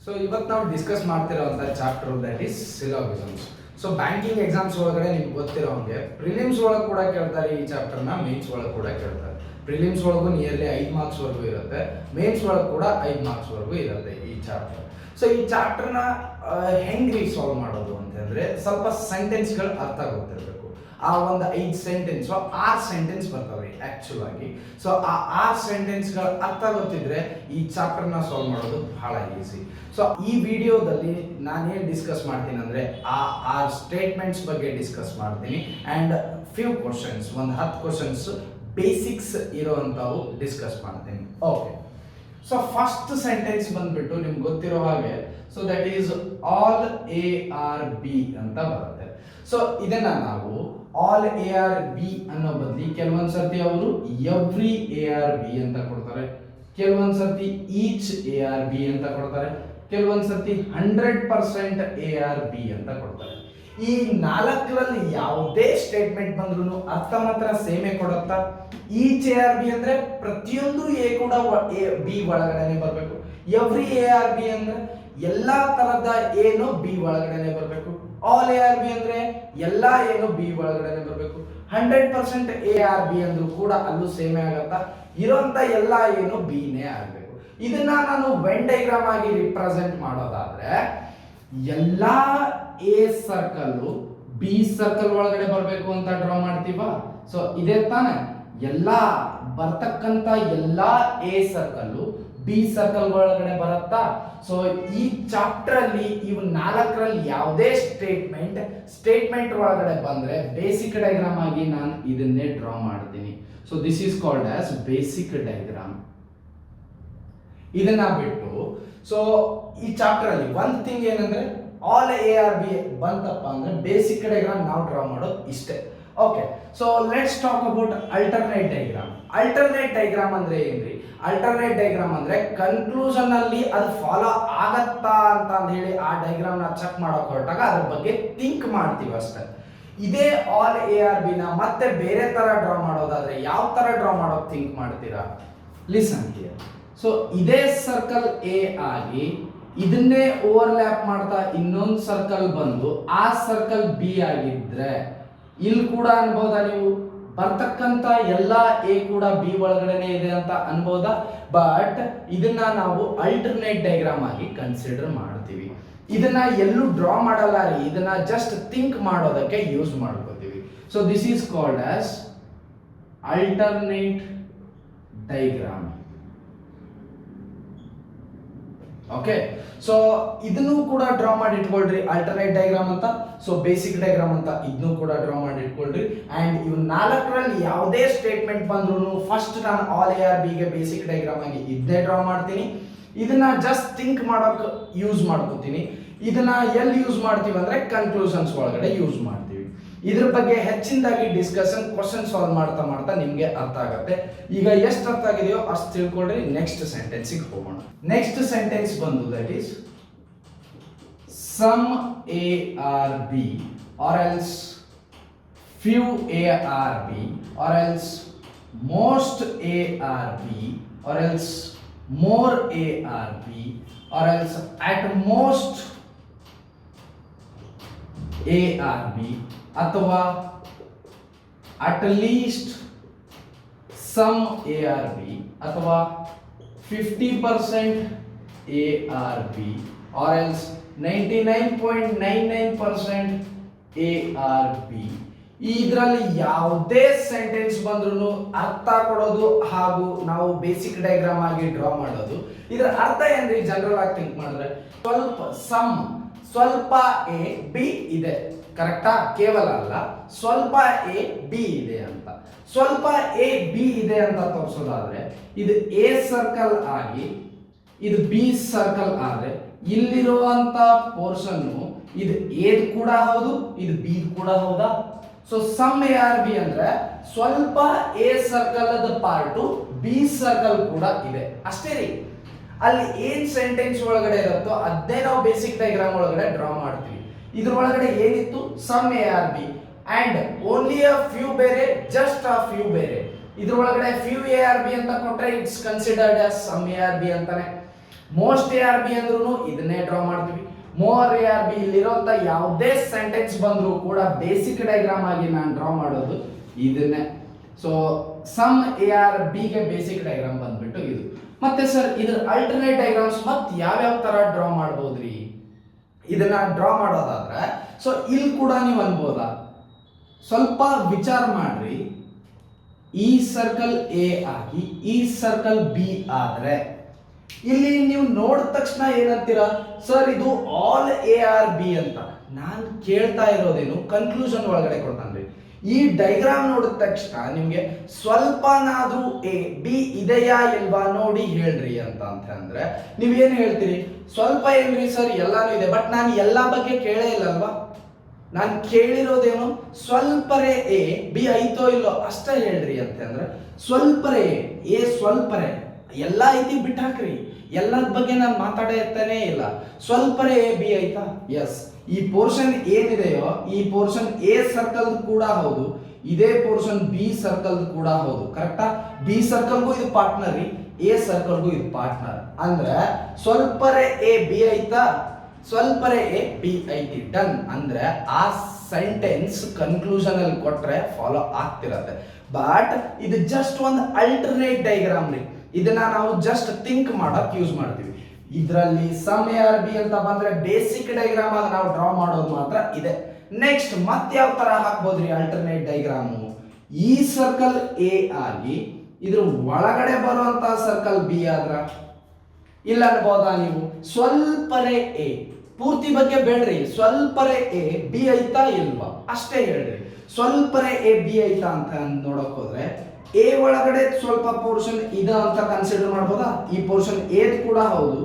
So ಇವತ್ತು ನಾವು discuss ಮಾಡ್ತಿರೋಂಥ chapter that is syllogisms. So banking exams ಒಳಗಡೆ ನಿಮ್ಗೆ ಗೊತ್ತಿರೋ ಹಂಗೆ ಪ್ರಿಲಿಮ್ಸ್ ಒಳಗೆ ಕೂಡ ಕೇಳ್ತಾರೆ ಈ ಚಾಪ್ಟರ್ನ, ಮೇನ್ಸ್ ಒಳಗೆ ಕೂಡ ಕೇಳ್ತಾರೆ. ಪ್ರಿಲಿಮ್ಸ್ ಒಳಗೂ ನಿಯರ್ಲಿ 5 ಮಾರ್ಕ್ಸ್ ವರೆಗೂ ಇರುತ್ತೆ, ಮೇನ್ಸ್ ಒಳಗೆ ಕೂಡ 5 ಮಾರ್ಕ್ಸ್ ವರೆಗೂ ಇರುತ್ತೆ ಈ ಚಾಪ್ಟರ್. ಸೊ ಈ ಚಾಪ್ಟರ್ನ ಹೆಂಗ್ರಿ ಸಾಲ್ವ್ ಮಾಡೋದು ಅಂತಂದ್ರೆ ಸ್ವಲ್ಪ ಸೆಂಟೆನ್ಸ್ಗಳು ಅರ್ಥ ಗೊತ್ತಿರಬೇಕು. ಆ ಒಂದು 5 ಸೆಂಟೆನ್ಸ್ 6 ಸೆಂಟೆನ್ಸ್ ಬರ್ತವೆ ಆಕ್ಚುಲ್ ಆಗಿ. ಸೊ ಆ 6 ಸೆಂಟೆನ್ಸ್ಗಳು ಅರ್ಥ ಗೊತ್ತಿದ್ರೆ ಈ ಚಾಪ್ಟರ್ನ ಸಾಲ್ವ್ ಮಾಡೋದು ಬಹಳ ಈಸಿ. ಸೊ ಈ ವಿಡಿಯೋದಲ್ಲಿ ನಾನೇನು ಡಿಸ್ಕಸ್ ಮಾಡ್ತೀನಿ ಅಂದ್ರೆ ಆ 6 ಸ್ಟೇಟ್ಮೆಂಟ್ಸ್ ಬಗ್ಗೆ ಡಿಸ್ಕಸ್ ಮಾಡ್ತೀನಿ ಅಂಡ್ ಫ್ಯೂ ಕ್ವಶನ್ಸ್, ಒಂದು 10 ಕ್ವಶನ್ಸ್ ಬೇಸಿಕ್ಸ್ ಇರೋವಂಥವು ಡಿಸ್ಕಸ್ ಮಾಡ್ತೀನಿ. ಓಕೆ, ಸೊ ಫಸ್ಟ್ ಸೆಂಟೆನ್ಸ್ ಬಂದ್ಬಿಟ್ಟು ನಿಮ್ಗೆ ಗೊತ್ತಿರೋ ಹಾಗೆ so that is all A are B ಅಂತ ಬರುತ್ತೆ. ಸೊ ಇದನ್ನ ನಾವು ಆಲ್ ಎ ಆರ್ ಬಿ ಅನ್ನೋ ಬದಲಿ ಕೆಲವೊಂದ್ ಸರ್ತಿ ಅವರು ಎವ್ರಿ ಎ ಆರ್ ಬಿ ಅಂತ ಕೊಡ್ತಾರೆ, ಕೆಲವೊಂದ್ ಸರ್ತಿ ಈಚ್ ಎ ಆರ್ ಬಿ ಅಂತ ಕೊಡ್ತಾರೆ, ಕೆಲವೊಂದ್ ಸರ್ತಿ 100% ಎ ಆರ್ ಬಿ ಅಂತ ಕೊಡ್ತಾರೆ. ಈ 4ರಲ್ಲಿ ಯಾವುದೇ ಸ್ಟೇಟ್ಮೆಂಟ್ ಬಂದ್ರು ಅರ್ಥ ಮಾತ್ರ ಸೇಮೇ ಕೊಡುತ್ತಾ. ಈಚ್ ಎ ಆರ್ ಬಿ ಅಂದ್ರೆ ಪ್ರತಿಯೊಂದು ಎ ಕೂಡ ಬಿ ಒಳಗಡೆನೆ ಬರಬೇಕು. ಎವ್ರಿ ಎ ಆರ್ ಬಿ ಅಂದ್ರೆ ಎಲ್ಲಾ ತರದ ಏನು ಬಿ ಒಳಗಡೆನೆ ಬರಬೇಕು. ಆಲ್ ಎ ಆರ್ ಬಿ ಅಂದ್ರೆ ಎಲ್ಲಾ ಏನು ಬಿ ಒಳಗಡೆನೆ ಬರಬೇಕು. 100% ಎ ಆರ್ ಬಿ ಅಂದ್ರೂ ಕೂಡ ಅಲ್ಲೂ ಸೇಮೇ ಆಗತ್ತಾ. ಇರೋಂತ ಎಲ್ಲಾ ಏನು ಬಿನೇ ಆಗಬೇಕು. ಇದನ್ನ ನಾನು ವೆನ್ ಡೈಗ್ರಾಮ್ ಆಗಿ ರಿಪ್ರೆಸೆಂಟ್ ಮಾಡೋದಾದ್ರೆ ಎಲ್ಲಾ ಎ ಸರ್ಕಲ್ ಬಿ ಸರ್ಕಲ್ ಒಳಗಡೆ ಬರಬೇಕು ಅಂತ ಡ್ರಾ ಮಾಡ್ತೀವ. ಸೊ ಇದೇ ತಾನೆ, ಎಲ್ಲಾ ಬರ್ತಕ್ಕಂತ ಎಲ್ಲಾ ಎ ಸರ್ಕಲ್ ಬಿ ಸರ್ಕಲ್ ಒಳಗಡೆ ಬರುತ್ತಾ. ಸೊ ಈ ಚಾಪ್ಟರ್ ಅಲ್ಲಿ ಇವು 4ರಲ್ಲಿ ಯಾವುದೇ ಸ್ಟೇಟ್ಮೆಂಟ್ ಒಳಗಡೆ ಬಂದ್ರೆ ಬೇಸಿಕ್ ಡೈಗ್ರಾಮ್ ಆಗಿ ನಾನು ಇದನ್ನೇ ಡ್ರಾ ಮಾಡ್ತೀನಿ. So this is called as basic diagram. ಇದನ್ನ ಬಿಟ್ಟು ಸೊ ಈ ಚಾಪ್ಟರ್ ಅಲ್ಲಿ ಒಂದ್ ಥಿಂಗ್ ಏನಂದ್ರೆ ಆಲ್ ಎ ಆರ್ ಬಿ ಬಂತಪ್ಪ ಅಂದ್ರೆ ಬೇಸಿಕ್ ಡೈಗ್ರಾಮ್ ನಾವು ಡ್ರಾ ಮಾಡೋದು ಇಷ್ಟೇ. Okay, so let's talk about alternate diagram. Alternate diagram ಅಂದ್ರೆ ಏನ್ರಿ? ಅಲ್ಟರ್ನೇಟ್ ಡೈಗ್ರಾಮ್ ಅಂದ್ರೆ ಕನ್ಕ್ಲೂಷನ್ ಅಲ್ಲಿ ಅದು ಫಾಲೋ ಆಗತ್ತಾ ಅಂತ ಹೇಳಿ ಆ ಡೈಗ್ರಾಮ್ ನ ಚೆಕ್ ಮಾಡಕ್ ಹೊರಟಾಗ ಅದ್ರ ಬಗ್ಗೆ ಥಿಂಕ್ ಮಾಡ್ತೀವಿ ಅಷ್ಟೇ. ಇದೇ ಆಲ್ ಎ ಆರ್ ಬಿ ನ ಮತ್ತೆ ಬೇರೆ ತರ ಡ್ರಾ ಮಾಡೋದಾದ್ರೆ ಯಾವ ತರ ಡ್ರಾ ಮಾಡೋಕ್ ಥಿಂಕ್ ಮಾಡ್ತೀರಾ? Listen here. ಸೊ ಇದೇ ಸರ್ಕಲ್ ಎ ಆಗಿ ಇದನ್ನೇ ಓವರ್ಲ್ಯಾಪ್ ಮಾಡ್ತಾ ಇನ್ನೊಂದು ಸರ್ಕಲ್ ಬಂದು ಆ ಸರ್ಕಲ್ ಬಿ ಆಗಿದ್ರೆ ಇಲ್ಲಿ ಕೂಡ ಅನ್ಬೋದಾ ನೀವು? ಬರ್ತಕ್ಕಂತ ಎಲ್ಲಾ ಎ ಕೂಡ ಬಿ ಒಳಗಡೆನೆ ಇದೆ ಅಂತ ಅನ್ಬೋದಾ? ಬಟ್ ಇದನ್ನ ನಾವು ಅಲ್ಟರ್ನೇಟ್ ಡೈಗ್ರಾಮ್ ಆಗಿ ಕನ್ಸಿಡರ್ ಮಾಡ್ತೀವಿ. ಇದನ್ನ ಎಲ್ಲೂ ಡ್ರಾ ಮಾಡಲ್ಲ ರೀ, ಇದನ್ನ ಜಸ್ಟ್ ಥಿಂಕ್ ಮಾಡೋದಕ್ಕೆ ಯೂಸ್ ಮಾಡ್ಕೋತೀವಿ. So this is called as alternate diagram. Okay, so ಇದನ್ನು ಕೂಡ ಡ್ರಾ ಮಾಡಿ ಇಟ್ಕೊಳ್ರಿ ಅಲ್ಟರ್ನೇಟ್ ಡೈಗ್ರಾಮ್ ಅಂತ. ಸೊ ಬೇಸಿಕ್ ಡೈಗ್ರಾಮ್ ಅಂತ ಇದನ್ನು ಕೂಡ ಡ್ರಾ ಮಾಡಿ ಇಟ್ಕೊಳ್ರಿ. ಅಂಡ್ ಇವ್ 4ರಲ್ಲಿ ಯಾವುದೇ ಸ್ಟೇಟ್ಮೆಂಟ್ ಬಂದ್ರು ಫಸ್ಟ್ ನಾನು ಆಲ್ ಎ ಆರ್ ಬಿ ಗೆ ಬೇಸಿಕ್ ಡೈಗ್ರಾಮ್ ಆಗಿ ಇದನ್ನೇ ಡ್ರಾ ಮಾಡ್ತೀನಿ. ಇದನ್ನ ಜಸ್ಟ್ ಥಿಂಕ್ ಮಾಡೋಕೆ ಯೂಸ್ ಮಾಡ್ಕೋತೀನಿ. ಇದನ್ನ ಎಲ್ಲಿ ಯೂಸ್ ಮಾಡ್ತೀವಿ ಅಂದ್ರೆ ಕನ್ಕ್ಲೂಷನ್ಸ್ ಒಳಗಡೆ ಯೂಸ್ ಮಾಡ್ತೀವಿ. ಇದ್ರ ಬಗ್ಗೆ ಹೆಚ್ಚಿನದಾಗಿ ಡಿಸ್ಕಷನ್ ಕ್ವಶನ್ ಸಾಲ್ವ್ ಮಾಡ್ತಾ ಮಾಡ್ತಾ ನಿಮ್ಗೆ ಅರ್ಥ ಆಗುತ್ತೆ. ಈಗ ಎಷ್ಟು ಅರ್ಥ ಆಗಿದೆಯೋ ಅಷ್ಟು ತಿಳ್ಕೊಳ್ರಿ. ನೆಕ್ಸ್ಟ್ ಸೆಂಟೆನ್ಸಿಗೆ ಹೋಗೋಣ. ನೆಕ್ಸ್ಟ್ ಸೆಂಟೆನ್ಸ್ ಬಂದು that is some A are B or else few A are B or else most A are B or else more A are B or else at most A are B ಅಥವಾ at least some A are B ಅಥವಾ 50% A are B or else 99.99% A are B. ಇದರಲ್ಲಿ ಯಾವುದೇ sentence ಬಂದ್ರು ಅರ್ಥ ಕೊಡೋದು ಹಾಗೂ ನಾವು basic diagram ಆಗಿ ಡ್ರಾ ಮಾಡೋದು. ಇದರ ಅರ್ಥ ಏನ್ರಿ? ಜನರಲ್ ಆಗಿ ಥಿಂಕ್ ಮಾಡಿದ್ರೆ ಸ್ವಲ್ಪ ಎ ಬಿ ಇದೆ, ಕರೆಕ್ಟಾ? ಕೇವಲ ಅಲ್ಲ, ಸ್ವಲ್ಪ ಎ ಬಿ ಇದೆ ಅಂತ. ಸ್ವಲ್ಪ ಎ ಬಿ ಇದೆ ಅಂತ ತೋರಿಸೋದಾದ್ರೆ ಇದು ಎ ಸರ್ಕಲ್ ಆಗಿ ಇದು ಬಿ ಸರ್ಕಲ್ ಆದ್ರೆ ಇಲ್ಲಿರುವಂತ ಪೋರ್ಷನ್ ಇದು ಎ ಕೂಡ ಹೌದು, ಇದು ಬಿ ಕೂಡ ಹೌದಾ? So some A are B ಅಂದ್ರೆ ಸ್ವಲ್ಪ ಎ ಸರ್ಕಲ್ ದ ಪಾರ್ಟು ಬಿ ಸರ್ಕಲ್ ಕೂಡ ಇದೆ ಅಷ್ಟೇ ರೀ. ಅಲ್ಲಿ ಏನ್ ಸೆಂಟೆನ್ಸ್ ಒಳಗಡೆ ಇರುತ್ತೋ ಅದೇ ನಾವು ಬೇಸಿಕ್ ಡೈಗ್ರಾಮ್ ಒಳಗಡೆ ಡ್ರಾ ಮಾಡ್ತೀವಿ. ಇದ್ರೊಳಗಡೆ ಏನಿತ್ತು? Some A are B and only a few ಬೇರೆ, ಜಸ್ಟ್ ಅ ಫ್ಯೂ ಬೇರೆ. ಇದ್ರೊಳಗಡೆ ಫ್ಯೂ ಎ ಆರ್ ಬಿ ಅಂತ ಕೊಟ್ರೆ it's considered as some A are B ಅಂತಾನೆ. ಮೋಸ್ಟ್ ಎ ಆರ್ ಬಿ ಅಂದ್ರೂ ಇದನ್ನೇ ಡ್ರಾ ಮಾಡ್ತೀವಿ. ಮೋರ್ ಎ ಆರ್ ಬಿ ಇಲ್ಲಿರುವಂತ ಯಾವುದೇ ಸೆಂಟೆನ್ಸ್ ಬಂದರೂ ಕೂಡ ಬೇಸಿಕ್ ಡಯಾಗ್ರಾಮ್ ಆಗಿ ನಾನು ಡ್ರಾ ಮಾಡೋದು ಇದನ್ನೇ. ಸೊ ಸಮ್ ಎ ಆರ್ ಬಿಗೆ ಬೇಸಿಕ್ ಡಯಾಗ್ರಾಮ್ ಬಂದ್ಬಿಟ್ಟು ಇದು. ಮತ್ತೆ ಸರ್ ಇದ್ರ ಅಲ್ಟರ್ನೇಟ್ ಡಯಾಗ್ರಾಮ್ಸ್ ಮತ್ತೆ ಯಾವ್ಯಾವ ತರ ಡ್ರಾ ಮಾಡ್ಬೋದ್ರಿ? ಇದನ್ನ ಡ್ರಾ ಮಾಡೋದಾದ್ರೆ ಸೊ ಇಲ್ಲಿ ಕೂಡ ನೀವು ಅನ್ಬೋದಾ, ಸ್ವಲ್ಪ ವಿಚಾರ ಮಾಡ್ರಿ. ಈ ಸರ್ಕಲ್ ಎ ಆಗಿ ಈ ಸರ್ಕಲ್ ಬಿ ಆದ್ರೆ ಇಲ್ಲಿ ನೀವು ನೋಡಿದ ತಕ್ಷಣ ಏನಂತೀರಾ, ಸರ್ ಇದು ಆಲ್ ಎ ಆರ್ ಬಿ ಅಂತ. ನಾನು ಕೇಳ್ತಾ ಇರೋದೇನು ಕನ್ಕ್ಲೂಷನ್ ಒಳಗಡೆ ಕೊಡ್ತಾನ್ರಿ. ಈ ಡೈಗ್ರಾಮ್ ನೋಡಿದ ತಕ್ಷಣ ನಿಮ್ಗೆ ಸ್ವಲ್ಪನಾದ್ರೂ ಎ ಬಿ ಇದೆಯಾ ಇಲ್ವಾ ನೋಡಿ ಹೇಳ್ರಿ ಅಂತ ಅಂದ್ರೆ ನೀವೇನು ಹೇಳ್ತೀರಿ, ಸ್ವಲ್ಪ ಏನ್ರಿ ಸರ್ ಎಲ್ಲಾನು ಇದೆ, ಬಟ್ ನಾನು ಎಲ್ಲಾ ಬಗ್ಗೆ ಕೇಳೇ ಇಲ್ಲಲ್ವಾ. ನಾನು ಕೇಳಿರೋದೇನು ಸ್ವಲ್ಪರೇ ಎ ಬಿ ಐತೋ ಇಲ್ಲೋ ಅಷ್ಟೇ ಹೇಳ್ರಿ ಅಂತ ಅಂದ್ರೆ ಸ್ವಲ್ಪರೇ ಎ ಸ್ವಲ್ಪರೇ ಎಲ್ಲ ಐತಿ ಬಿಟ್ಟು ಹಾಕ್ರಿ, ಎಲ್ಲರ ಬಗ್ಗೆ ನಾನು ಮಾತಾಡತಾನೆ ಇಲ್ಲ. ಸ್ವಲ್ಪರೇ ಎ ಬಿ ಐತಾ? ಎಸ್. ಈ ಪೋರ್ಷನ್ ಏನಿದೆಯೋ ಈ ಪೋರ್ಷನ್ ಎ ಸರ್ಕಲ್ ಕೂಡ ಹೌದು, ಇದೇ ಪೋರ್ಷನ್ ಬಿ ಸರ್ಕಲ್ ಕೂಡ ಹೌದು. ಕರೆಕ್ಟಾ? ಬಿ ಸರ್ಕಲ್ಗೂ ಇದು ಪಾರ್ಟ್ನರ್ ರೀ, ಎ ಸರ್ಕಲ್ಗೂ ಇದು ಪಾರ್ಟ್ನರ್. ಅಂದ್ರೆ ಸ್ವಲ್ಪರೇ ಎ ಬಿ ಐತಾ, ಸ್ವಲ್ಪರೇ ಎ ಬಿ ಐತಿ. ಡನ್. ಅಂದ್ರೆ ಆ ಸೆಂಟೆನ್ಸ್ ಕನ್ಕ್ಲೂಷನ್ ಅಲ್ಲಿ ಕೊಟ್ರೆ ಫಾಲೋ ಆಗ್ತಿರತ್ತೆ. ಬಟ್ ಇದು ಜಸ್ಟ್ ಒಂದು ಅಲ್ಟರ್ನೇಟ್ ಡಯಾಗ್ರಾಮ್ ರೀ. ಇದನ್ನ ನಾವು ಜಸ್ಟ್ ಥಿಂಕ್ ಮಾಡಕ್ ಯೂಸ್ ಮಾಡ್ತೀವಿ. ಇದರಲ್ಲಿ ಸಮ್ ಎ ಆರ್ ಬಿ ಅಂತ ಬಂದ್ರೆ ಬೇಸಿಕ್ ಡಯಾಗ್ರಾಮ್ ಆಗಿ ನಾವು ಡ್ರಾ ಮಾಡೋದು ಮಾತ್ರ ಇದೆ. ನೆಕ್ಸ್ಟ್ ಮತ್ತೆ ಯಾವ ತರ ಹಾಕ್ಬೋದ್ರಿ ಅಲ್ಟರ್ನೇಟ್ ಡಯಾಗ್ರಾಮು? ಈ ಸರ್ಕಲ್ ಎ ಆಗಿ ಇದ್ರ ಒಳಗಡೆ ಬರುವಂತ ಸರ್ಕಲ್ ಬಿ ಆದ್ರ ಇಲ್ಲ ಅನ್ಬೋದಾ ನೀವು? ಸ್ವಲ್ಪರೇ ಎ, ಪೂರ್ತಿ ಬಗ್ಗೆ ಬೇಡ್ರಿ, ಸ್ವಲ್ಪರೇ ಎ ಬಿ ಐತಾ ಇಲ್ವಾ ಅಷ್ಟೇ ಹೇಳ್ರಿ. ಸ್ವಲ್ಪರೇ ಎ ಬಿ ಐತಾ ಅಂತ ನೋಡಕ್ ಹೋದ್ರೆ ಎ ಒಳಗಡೆ ಸ್ವಲ್ಪ ಪೋರ್ಷನ್ ಇದೆ ಅಂತ ಕನ್ಸಿಡರ್ ಮಾಡ್ಬೋದಾ? ಈ ಪೋರ್ಷನ್ ಎ ಕೂಡ ಹೌದು,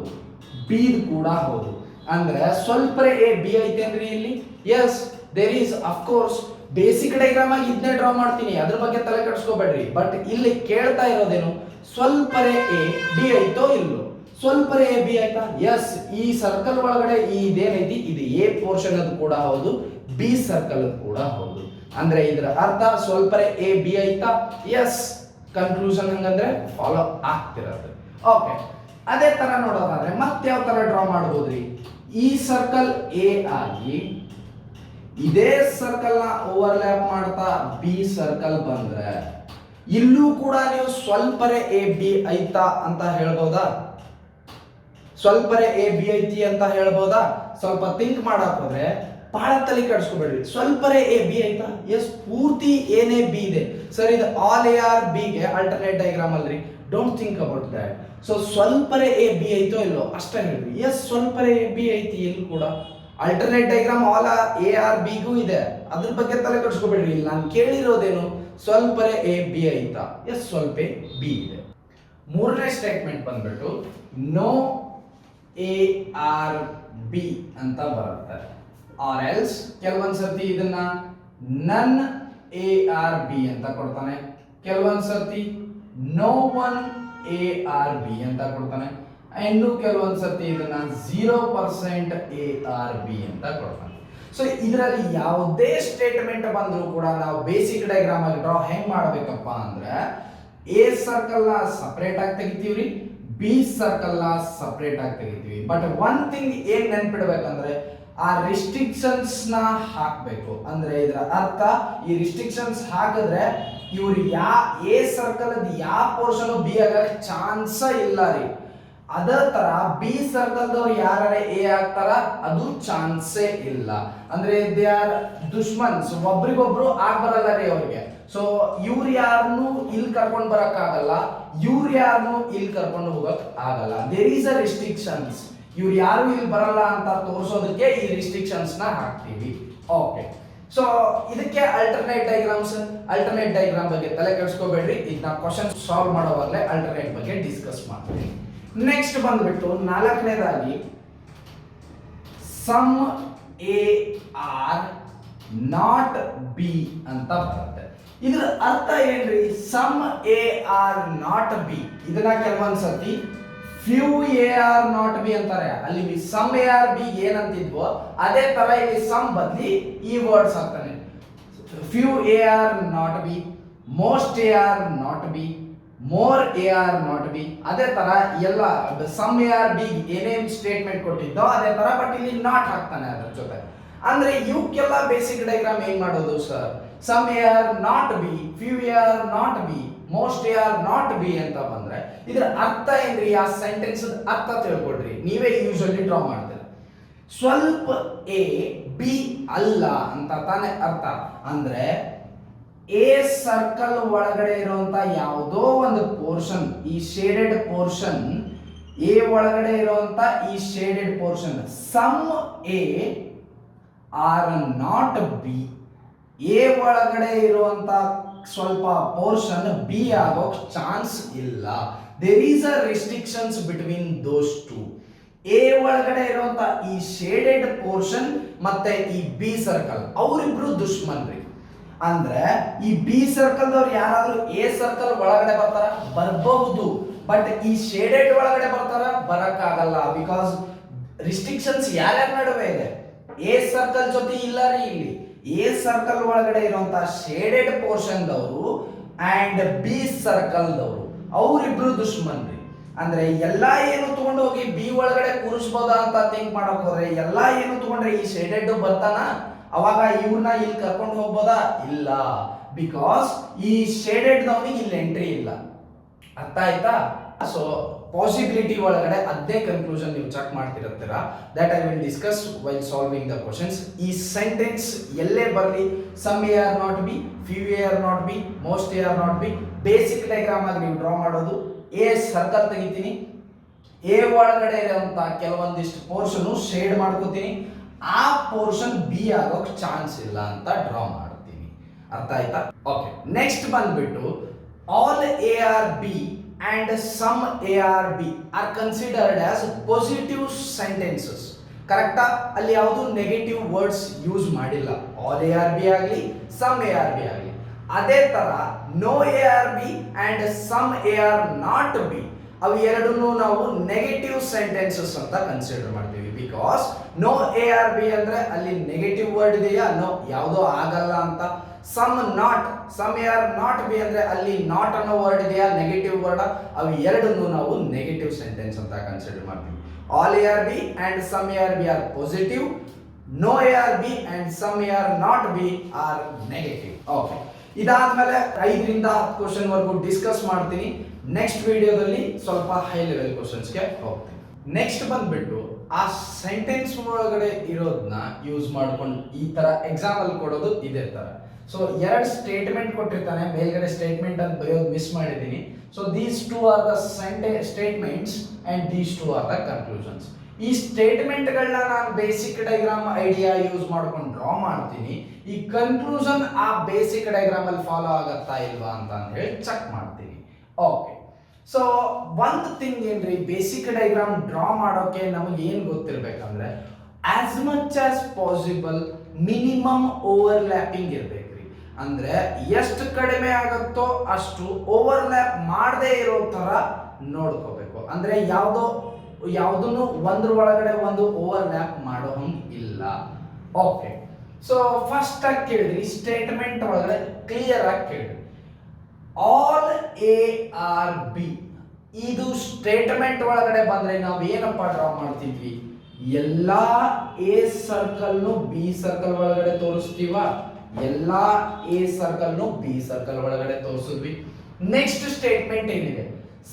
ಬಿ ಕೂಡ ಹೌದು. ಅಂದ್ರೆ ಸ್ವಲ್ಪರೇ ಎ ಬಿ ಐತೇನ್ರಿ ಇಲ್ಲಿ? Yes, there is of course. Basic diagram ಆಗಿ ಇದನ್ನೇ ಡ್ರಾ ಮಾಡ್ತೀನಿ, ಅದ್ರ ಬಗ್ಗೆ ತಲೆ ಕೆಡಿಸ್ಕೋಬೇಡ್ರಿ. ಬಟ್ ಇಲ್ಲಿ ಕೇಳ್ತಾ ಇರೋದೇನು, ಸ್ವಲ್ಪರೇ ಎ ಬಿ ಐತೋ ಇಲ್ಲೋ? ಸ್ವಲ್ಪರೇ ಎ ಬಿ ಆಯ್ತಾ? ಎಸ್. ಈ ಸರ್ಕಲ್ ಒಳಗಡೆ ಇದೇನೈತಿ ಇದು ಎ ಪೋರ್ಷನ್ ಅದು ಕೂಡ ಹೌದು, ಬಿ ಸರ್ಕಲ್ ಕೂಡ ಹೌದು. ಅಂದ್ರೆ ಇದರ ಅರ್ಥ ಸ್ವಲ್ಪರೇ ಎ ಬಿ ಐತಾ? ಎಸ್. ಕನ್ಕ್ಲೂಷನ್ ಹಂಗಂದ್ರೆ ಫಾಲೋ ಆಗ್ತಿರತ್ತೆ. ಓಕೆ, ಅದೇ ತರ ನೋಡೋದಾದ್ರೆ ಮತ್ತೆ ಯಾವ ತರ ಡ್ರಾ ಮಾಡ್ಬೋದ್ರಿ? ಈ ಸರ್ಕಲ್ ಎ ಆಗಿ ಇದೇ ಸರ್ಕಲ್ ನ ಓವರ್ಲ್ಯಾಪ್ ಮಾಡ್ತಾ ಬಿ ಸರ್ಕಲ್ ಬಂದ್ರೆ ಇಲ್ಲೂ ಕೂಡ ನೀವು ಸ್ವಲ್ಪರೇ ಎ ಬಿ ಐತಾ ಅಂತ ಹೇಳ್ಬೋದಾ? ಸ್ವಲ್ಪರೇ ಎ ಬಿ ಐತಿ ಅಂತ ಹೇಳ್ಬೋದಾ? ಸ್ವಲ್ಪ ಥಿಂಕ್ ಮಾಡಕ್ ಹೋದ್ರೆ ಬಹಳ ತಲೆ ಕೆಡಿಸ್ಕೋಬೇಡ್ರಿ. ಸ್ವಲ್ಪರೇ ಎ ಬಿ ಐತಾ? ಎಸ್, ಪೂರ್ತಿ ಏನೇ ಬಿ ಇದೆ. ಸರ್ ಇದು ಆಲ್ ಎ ಆರ್ ಬಿ ಗೆ ಅಲ್ಟರ್ನೇಟ್ ಡಯಾಗ್ರಾಮ್ ಅಲ್ರಿ. Don't think about that. So ಸ್ವಲ್ಪರೇ ಎ ಬಿ ಐತೋ ಇಲ್ಲೋ ಅಷ್ಟೇ ಹೇಳ್ರಿ. ಎಸ್, ಸ್ವಲ್ಪರೇ ಎ ಬಿ ಐತಿ ಇಲ್ಲಿ ಕೂಡ. Alternate diagram all A are ಬಿಗೂ ಇದೆ, ಅದ್ರ ಬಗ್ಗೆ ತಲೆ ಕೆಡಿಸ್ಕೋಬೇಡ್ರಿ. ಇಲ್ಲಿ ನಾನು ಕೇಳಿರೋದೇನು, ಸ್ವಲ್ಪರೇ ಎ ಬಿ ಐತಾ? ಎಸ್, ಸ್ವಲ್ಪ ಬಿ ಇದೆ. ಮೂರನೇ ಸ್ಟೇಟ್ಮೆಂಟ್ ಬಂದ್ಬಿಟ್ಟು ನೋ ಎ ಆರ್ ಬಿ ಅಂತ ಬರುತ್ತೆ. ಆರ್ ಎಲ್ಸ್ ಕೆಲವೊಂದ್ ಸರ್ತಿ ಇದನ್ನ ನನ್ ಎ ಆರ್ ಬಿ ಅಂತ ಕೊಡ್ತಾನೆ, ಕೆಲವೊಂದ್ ಸರ್ತಿ no one A are B ಅಂತ ಕೊಡ್ತಾನೆ, ಇನ್ನು ಕೆಲವೊಂದ್ ಸರ್ತಿ ಇದನ್ನ 0% ಎ ಆರ್ ಬಿ ಅಂತ ಕೊಡ್ತಾನೆ. ಸೊ ಇದರಲ್ಲಿ ಯಾವುದೇ ಸ್ಟೇಟ್ಮೆಂಟ್ ಬಂದರೂ ಕೂಡ ನಾವು ಬೇಸಿಕ್ ಡಯಾಗ್ರಾಮ್ ಆಗಿ ಡ್ರಾ ಹೆಂಗ್ ಮಾಡ್ಬೇಕಪ್ಪ ಅಂದ್ರೆ ಎ ಸರ್ಕಲ್ ನ ಸಪರೇಟ್ ಆಗಿ ತೆಗಿತೀವ್ರಿ, ಬಿ ಸರ್ಕಲ್ ನ ಸಪರೇಟ್ ಆಗಿ ತೆಗಿತೀವಿ. ಬಟ್ ಒನ್ ಥಿಂಗ್ ಏನ್ ನೆನ್ಪಿಡ್ಬೇಕಂದ್ರೆ ಆ ರಿಸ್ಟ್ರಿಕ್ಷನ್ಸ್ ನ ಹಾಕ್ಬೇಕು. ಅಂದ್ರೆ ಇದರ ಅರ್ಥ ಈ ರಿಸ್ಟ್ರಿಕ್ಷನ್ಸ್ ಹಾಕಿದ್ರೆ ಇವ್ರು ಎ ಸರ್ಕಲ್ ಅದ್ ಯಾವ ಪೋರ್ಷನ್ ಬಿ ಆಗಕ್ಕೆ ಚಾನ್ಸ ಇಲ್ಲ ರೀ. ಅದೇ ತರ ಬಿ ಸರ್ಕಲ್ ದವ್ರು ಯಾರೇ ಎ ಆಗ್ತಾರ ಅದು ಚಾನ್ಸೇ ಇಲ್ಲ. ಅಂದ್ರೆ ದೇ ಆರ್ ದುಶ್ಮನ್ಸ್, ಒಬ್ರಿಗೊಬ್ರು ಬರಲ್ಲ ರೀ ಅವ್ರಿಗೆ. ಸೊ ಇವ್ರು ಯಾರನ್ನು ಇಲ್ಲಿ ಕರ್ಕೊಂಡು ಬರಕ್ ಆಗಲ್ಲ, ಇವ್ರು ಯಾರನ್ನು ಇಲ್ಲಿ ಕರ್ಕೊಂಡು ಹೋಗಕ್ ಆಗಲ್ಲ. There is a restrictions. ಇವ್ರು ಯಾರು ಇಲ್ಲಿ ಬರಲ್ಲ ಅಂತ ತೋರಿಸೋದಕ್ಕೆ ಈ ರಿಸ್ಟ್ರಿಕ್ಷನ್ಸ್ ನ ಹಾಕ್ತೀವಿ. ಓಕೆ, ಸೊ ಇದಕ್ಕೆ ಅಲ್ಟರ್ನೇಟ್ ಡಯಾಗ್ರಾಮ್ ಬಗ್ಗೆ ತಲೆ ಕೆಡಿಸ್ಕೋಬೇಡ್ರಿ. ಇದನ್ನ ಕ್ವಶನ್ ಸಾಲ್ವ್ ಮಾಡೋವಾಗಲೇ ಅಲ್ಟರ್ನೇಟ್ ಬಗ್ಗೆ ಡಿಸ್ಕಸ್ ಮಾಡ್ತೀವಿ. ನೆಕ್ಸ್ಟ್ ಬಂದ್ಬಿಟ್ಟು ನಾಲ್ಕನೇದಾಗಿ some A are not B ಅಂತ ಬರುತ್ತೆ. ಇದ್ರ ಅರ್ಥ ಏನ್ರಿ? Some A are not B. ಇದನ್ನ ಕೆಲವೊಂದ್ ಸರ್ತಿ few A are not B ಅಂತಾರೆ. ಅಲ್ಲಿ ಸಮ್ ಎ ಆರ್ ಬಿ ಏನಂತಿದ್ವೋ ಅದೇ ತರ ಇಲ್ಲಿ ಸಮ್ ಬದಲಿ ಈ ವರ್ಡ್ಸ್ ಹಾಕ್ತಾನೆ. Few A are not B, most A are not B, more A are not B. ಅದೇ ತರ ಎಲ್ಲ ಸಮ್ ಎ ಆರ್ ಬಿ ಏನೇನ್ ಸ್ಟೇಟ್ಮೆಂಟ್ ಕೊಟ್ಟಿದ್ದೋ ಅದೇ ತರ, ಬಟ್ ಇಲ್ಲಿ ನಾಟ್ ಹಾಕ್ತಾನೆ ಅದ್ರ ಜೊತೆ. ಅಂದ್ರೆ ಇವಕ್ಕೆಲ್ಲ ಬೇಸಿಕ್ ಡಯಾಗ್ರಾಮ್ ಏನ್ ಮಾಡೋದು sir? Some A are not B, few A are not B, most A are not B ಅಂತ ಬಂದ್ರೆ ಇದ್ರ ಅರ್ಥ ಏನ್ರಿ? ಆ ಸೆಂಟೆನ್ಸ್ ಅರ್ಥ ತಿಳ್ಕೊಳ್ರಿ. ನೀವೇ ಯೂಶಲಿ ಡ್ರಾ ಮಾಡ್ತೀರ. ಸ್ವಲ್ಪ ಎ ಬಿ ಅಲ್ಲ ಅಂತ ತಾನೇ ಅರ್ಥ. ಅಂದ್ರೆ ಎ ಸರ್ಕಲ್ ಒಳಗಡೆ ಇರುವಂತ ಯಾವುದೋ ಒಂದು ಪೋರ್ಷನ್, ಈ ಶೇಡೆಡ್ ಪೋರ್ಷನ್, ಎ ಒಳಗಡೆ ಇರುವಂತ ಈ shaded portion some A are not B, A ಒಳಗಡೆ ಇರುವಂತ ಸ್ವಲ್ಪ ಪೋರ್ಷನ್ ಬಿ ಆಗೋಕ್ ಚಾನ್ಸ್ ಇಲ್ಲ. There is a restrictions between those two. A ಒಳಗಡೆ ಇರುವಂತ ಈ ಶೇಡೆಡ್ ಪೋರ್ಷನ್ ಮತ್ತೆ ಈ ಬಿ ಸರ್ಕಲ್ ಅವರಿಬ್ರು ದುಶ್ಮನ್ರಿ. ಅಂದ್ರೆ ಈ ಬಿ ಸರ್ಕಲ್ ದವ್ರು ಯಾರಾದ್ರೂ ಎ ಸರ್ಕಲ್ ಒಳಗಡೆ ಬರ್ತಾರ? ಬರಬಹುದು, ಬಟ್ ಈ ಶೇಡೆಡ್ ಒಳಗಡೆ ಬರ್ತಾರ? ಬರಕ್ಕಾಗಲ್ಲ. ಬಿಕಾಸ್ ರಿಸ್ಟ್ರಿಕ್ಷನ್ಸ್ ಯಾರ್ಯಾರ ನಡುವೆ ಇದೆ? ಎ ಸರ್ಕಲ್ ಜೊತೆ ಇಲ್ಲ ರೀ. ಇಲ್ಲಿ ಎ ಸರ್ಕಲ್ ಒಳಗಡೆ ಇರುವಂತ ಶೇಡೆಡ್ ಪೋರ್ಷನ್ ದವರು ಅಂಡ್ ಬಿ ಸರ್ಕಲ್ ದವರು ಅವರಿಬ್ರು ದುಶ್ಮನ್ರಿ. ಅಂದ್ರೆ ಎಲ್ಲಾ ಏನು ತಗೊಂಡು ಹೋಗಿ ಬಿ ಒಳಗಡೆ ಕೂರಿಸಬಹುದಾ ಅಂತ ಥಿಂಕ್ ಮಾಡಕ್ ಹೋದ್ರೆ, ಎಲ್ಲಾ ಏನು ತಗೊಂಡ್ರೆ ಈ ಶೇಡೆಡ್ ಬರ್ತಾನ, ಅವಾಗ ಇವ್ರನ್ನ ಇಲ್ಲಿ ಕರ್ಕೊಂಡು ಹೋಗ್ಬೋದಾ? ಇಲ್ಲ. ಬಿಕಾಸ್ ಈ ಶೇಡೆಡ್ ದವನಿಗೆ ಇಲ್ಲಿ ಎಂಟ್ರಿ ಇಲ್ಲ. ಅರ್ಥ ಆಯ್ತಾ? ಸೊ ಪಾಸಿಬಿಲಿಟಿ ಒಳಗಡೆ ಅದೇ ಕನ್ಕ್ಲೂಷನ್ ನೀವು ಚೆಕ್ ಮಾಡ್ತಿರ್ತೀರಾ. That I will discuss while solving the questions. ಈ ಸೆಂಟೆನ್ಸ್ ಎಲ್ಲೇ ಬರಲಿ, some A are not B, few A are not B, most A are not B, basic diagram ಆಗಿ ನೀವು ಡ್ರಾ ಮಾಡೋದು. ಎ ಸರ್ಕಲ್ ತೆಗಿತೀನಿ, A ಒಳಗಡೆ ಇರುವಂತ ಕೆಲವೊಂದಿಷ್ಟು ಪೋರ್ಷನ್ ಶೇಡ್ ಮಾಡ್ಕೋತೀನಿ, ಆ ಪೋರ್ಷನ್ ಬಿ ಆಗೋಕ್ ಚಾನ್ಸ್ ಇಲ್ಲ ಅಂತ ಡ್ರಾ ಮಾಡ್ತೀನಿ. ಅರ್ಥ ಆಯ್ತಾ? ಓಕೆ, ನೆಕ್ಸ್ಟ್ ಬಂದ್ಬಿಟ್ಟು all A are B and some ARB are considered as positive sentences. ಕರೆಕ್ಟಾ? ಅಲ್ಲಿ ಯಾವುದು ನೆಗೆಟಿವ್ ವರ್ಡ್ಸ್ ಯೂಸ್ ಮಾಡಿಲ್ಲ. ಆಲ್ ARB ಆಗಲಿ, ಸಮ್ ARB ಆಗಲಿ. ಅದೇ ತರ no ARB and some AR not B, ಅವು ಎರಡನ್ನೂ ನಾವು ನೆಗೆಟಿವ್ ಸೆಂಟೆನ್ಸಸ್ ಅಂತ ಕನ್ಸಿಡರ್ ಮಾಡ್ತೀವಿ. ಬಿಕಾಸ್ ನೋ ARB ಅಂದ್ರೆ ಅಲ್ಲಿ ನೆಗೆಟಿವ್ ವರ್ಡ್ ಇದೆಯಾ? ನೋ, ಯಾವುದೋ ಆಗಲ್ಲ ಅಂತ. ಸಮ್ AR ನಾಟ್ ಬಿ ಅಂದ್ರೆ ಅಲ್ಲಿ ನಾಟ್ ಅನ್ನೋ ವರ್ಡ್ ಇದೆಯಾ? Negative word. ಅವು ಎರಡನ್ನೂ ನಾವು ನೆಗೆಟಿವ್ ಸೆಂಟೆನ್ಸ್ ಅಂತ ಕನ್ಸಿಡರ್ ಮಾಡ್ತೀವಿ. All ARB and some ARB are positive, no ARB and some AR not B are negative. Okay, ಇದಾದ್ಮೇಲೆ 5 ರಿಂದ 10 ಕ್ವಶನ್ ವರೆಗೂ ಡಿಸ್ಕಸ್ ಮಾಡ್ತೀನಿ. ನೆಕ್ಸ್ಟ್ ವಿಡಿಯೋದಲ್ಲಿ ಸ್ವಲ್ಪ ಹೈ ಲೆವೆಲ್ ಕ್ವಶನ್ಸ್ಗೆ ಹೋಗ್ತೀನಿ. ನೆಕ್ಸ್ಟ್ ಬಂದ್ಬಿಟ್ಟು ಆ ಸೆಂಟೆನ್ಸ್ ಒಳಗಡೆ ಇರೋದನ್ನ ಯೂಸ್ ಮಾಡ್ಕೊಂಡು ಈ ತರ ಎಕ್ಸಾಂಪಲ್ ಕೊಡೋದು ಇದೇ ತರ. ಸೊ 2 ಸ್ಟೇಟ್ಮೆಂಟ್ ಕೊಟ್ಟಿರ್ತಾನೆ, ಮೇಲ್ಗಡೆ ಸ್ಟೇಟ್ಮೆಂಟ್ ಅಂತ ಬರೆಯೋದು ಮಿಸ್ ಮಾಡಿದ್ದೀನಿ. So these two are the statements and these two are the conclusions. ಈ ಸ್ಟೇಟ್ಮೆಂಟ್ಗಳನ್ನ ನಾನು ಬೇಸಿಕ್ ಡಯಾಗ್ರಾಮ್ ಐಡಿಯಾ ಯೂಸ್ ಮಾಡ್ಕೊಂಡು ಡ್ರಾ ಮಾಡ್ತೀನಿ. ಈ ಕನ್ಕ್ಲೂಷನ್ ಆ ಬೇಸಿಕ್ ಡಯಾಗ್ರಾಮ್ ಅಲ್ಲಿ ಫಾಲೋ ಆಗತ್ತಾ ಇಲ್ವಾ ಅಂತ ಹೇಳಿ ಚೆಕ್ ಮಾಡ್ತೀನಿ. ಓಕೆ, ಸೊ ಒಂದು ಥಿಂಗ್ ಏನ್ರಿ, ಬೇಸಿಕ್ ಡಯಾಗ್ರಾಮ್ ಡ್ರಾ ಮಾಡೋಕೆ ನಮಗೆ ಏನು ಗೊತ್ತಿರ್ಬೇಕಂದ್ರೆ as much as possible minimum overlapping ಇರಬೇಕ್ರಿ. ಅಂದ್ರೆ ಎಷ್ಟು ಕಡಿಮೆ ಆಗುತ್ತೋ ಅಷ್ಟು ಓವರ್ಲ್ಯಾಪ್ ಮಾಡದೇ ಇರೋ ತರ ನೋಡ್ಕೋಬೇಕು. ಅಂದ್ರೆ ಯಾವುದನ್ನು ಒಂದ್ರ ಒಳಗಡೆ ಒಂದು ಓವರ್ಲ್ಯಾಪ್ ಮಾಡೋ ಹಂಗೆ ಇಲ್ಲ. ಓಕೆ, ಸೊ ಫಸ್ಟ್ ಆಗಿ ಕೇಳಿದ್ರಿ, ಸ್ಟೇಟ್ಮೆಂಟ್ ಒಳಗಡೆ ಕ್ಲಿಯರ್ ಆಗಿ ಕೇಳಿದ್ರಿ ಆಲ್ ARB. ಇದು ಸ್ಟೇಟ್ಮೆಂಟ್ ಒಳಗಡೆ ಬಂದ್ರೆ ನಾವು ಏನಪ್ಪ ಡ್ರಾ ಮಾಡ್ತಿದ್ವಿ? ಎಲ್ಲಾ ಎ ಸರ್ಕಲ್ನು ಬಿ ಸರ್ಕಲ್ ಒಳಗಡೆ ತೋರಿಸ್ತೀವ, ಎಲ್ಲಾ ಎ ಸರ್ಕಲ್ನು ಬಿ ಸರ್ಕಲ್ ಒಳಗಡೆ ತೋರಿಸಿದ್ವಿ. ನೆಕ್ಸ್ಟ್ ಸ್ಟೇಟ್ಮೆಂಟ್ ಏನಿದೆ?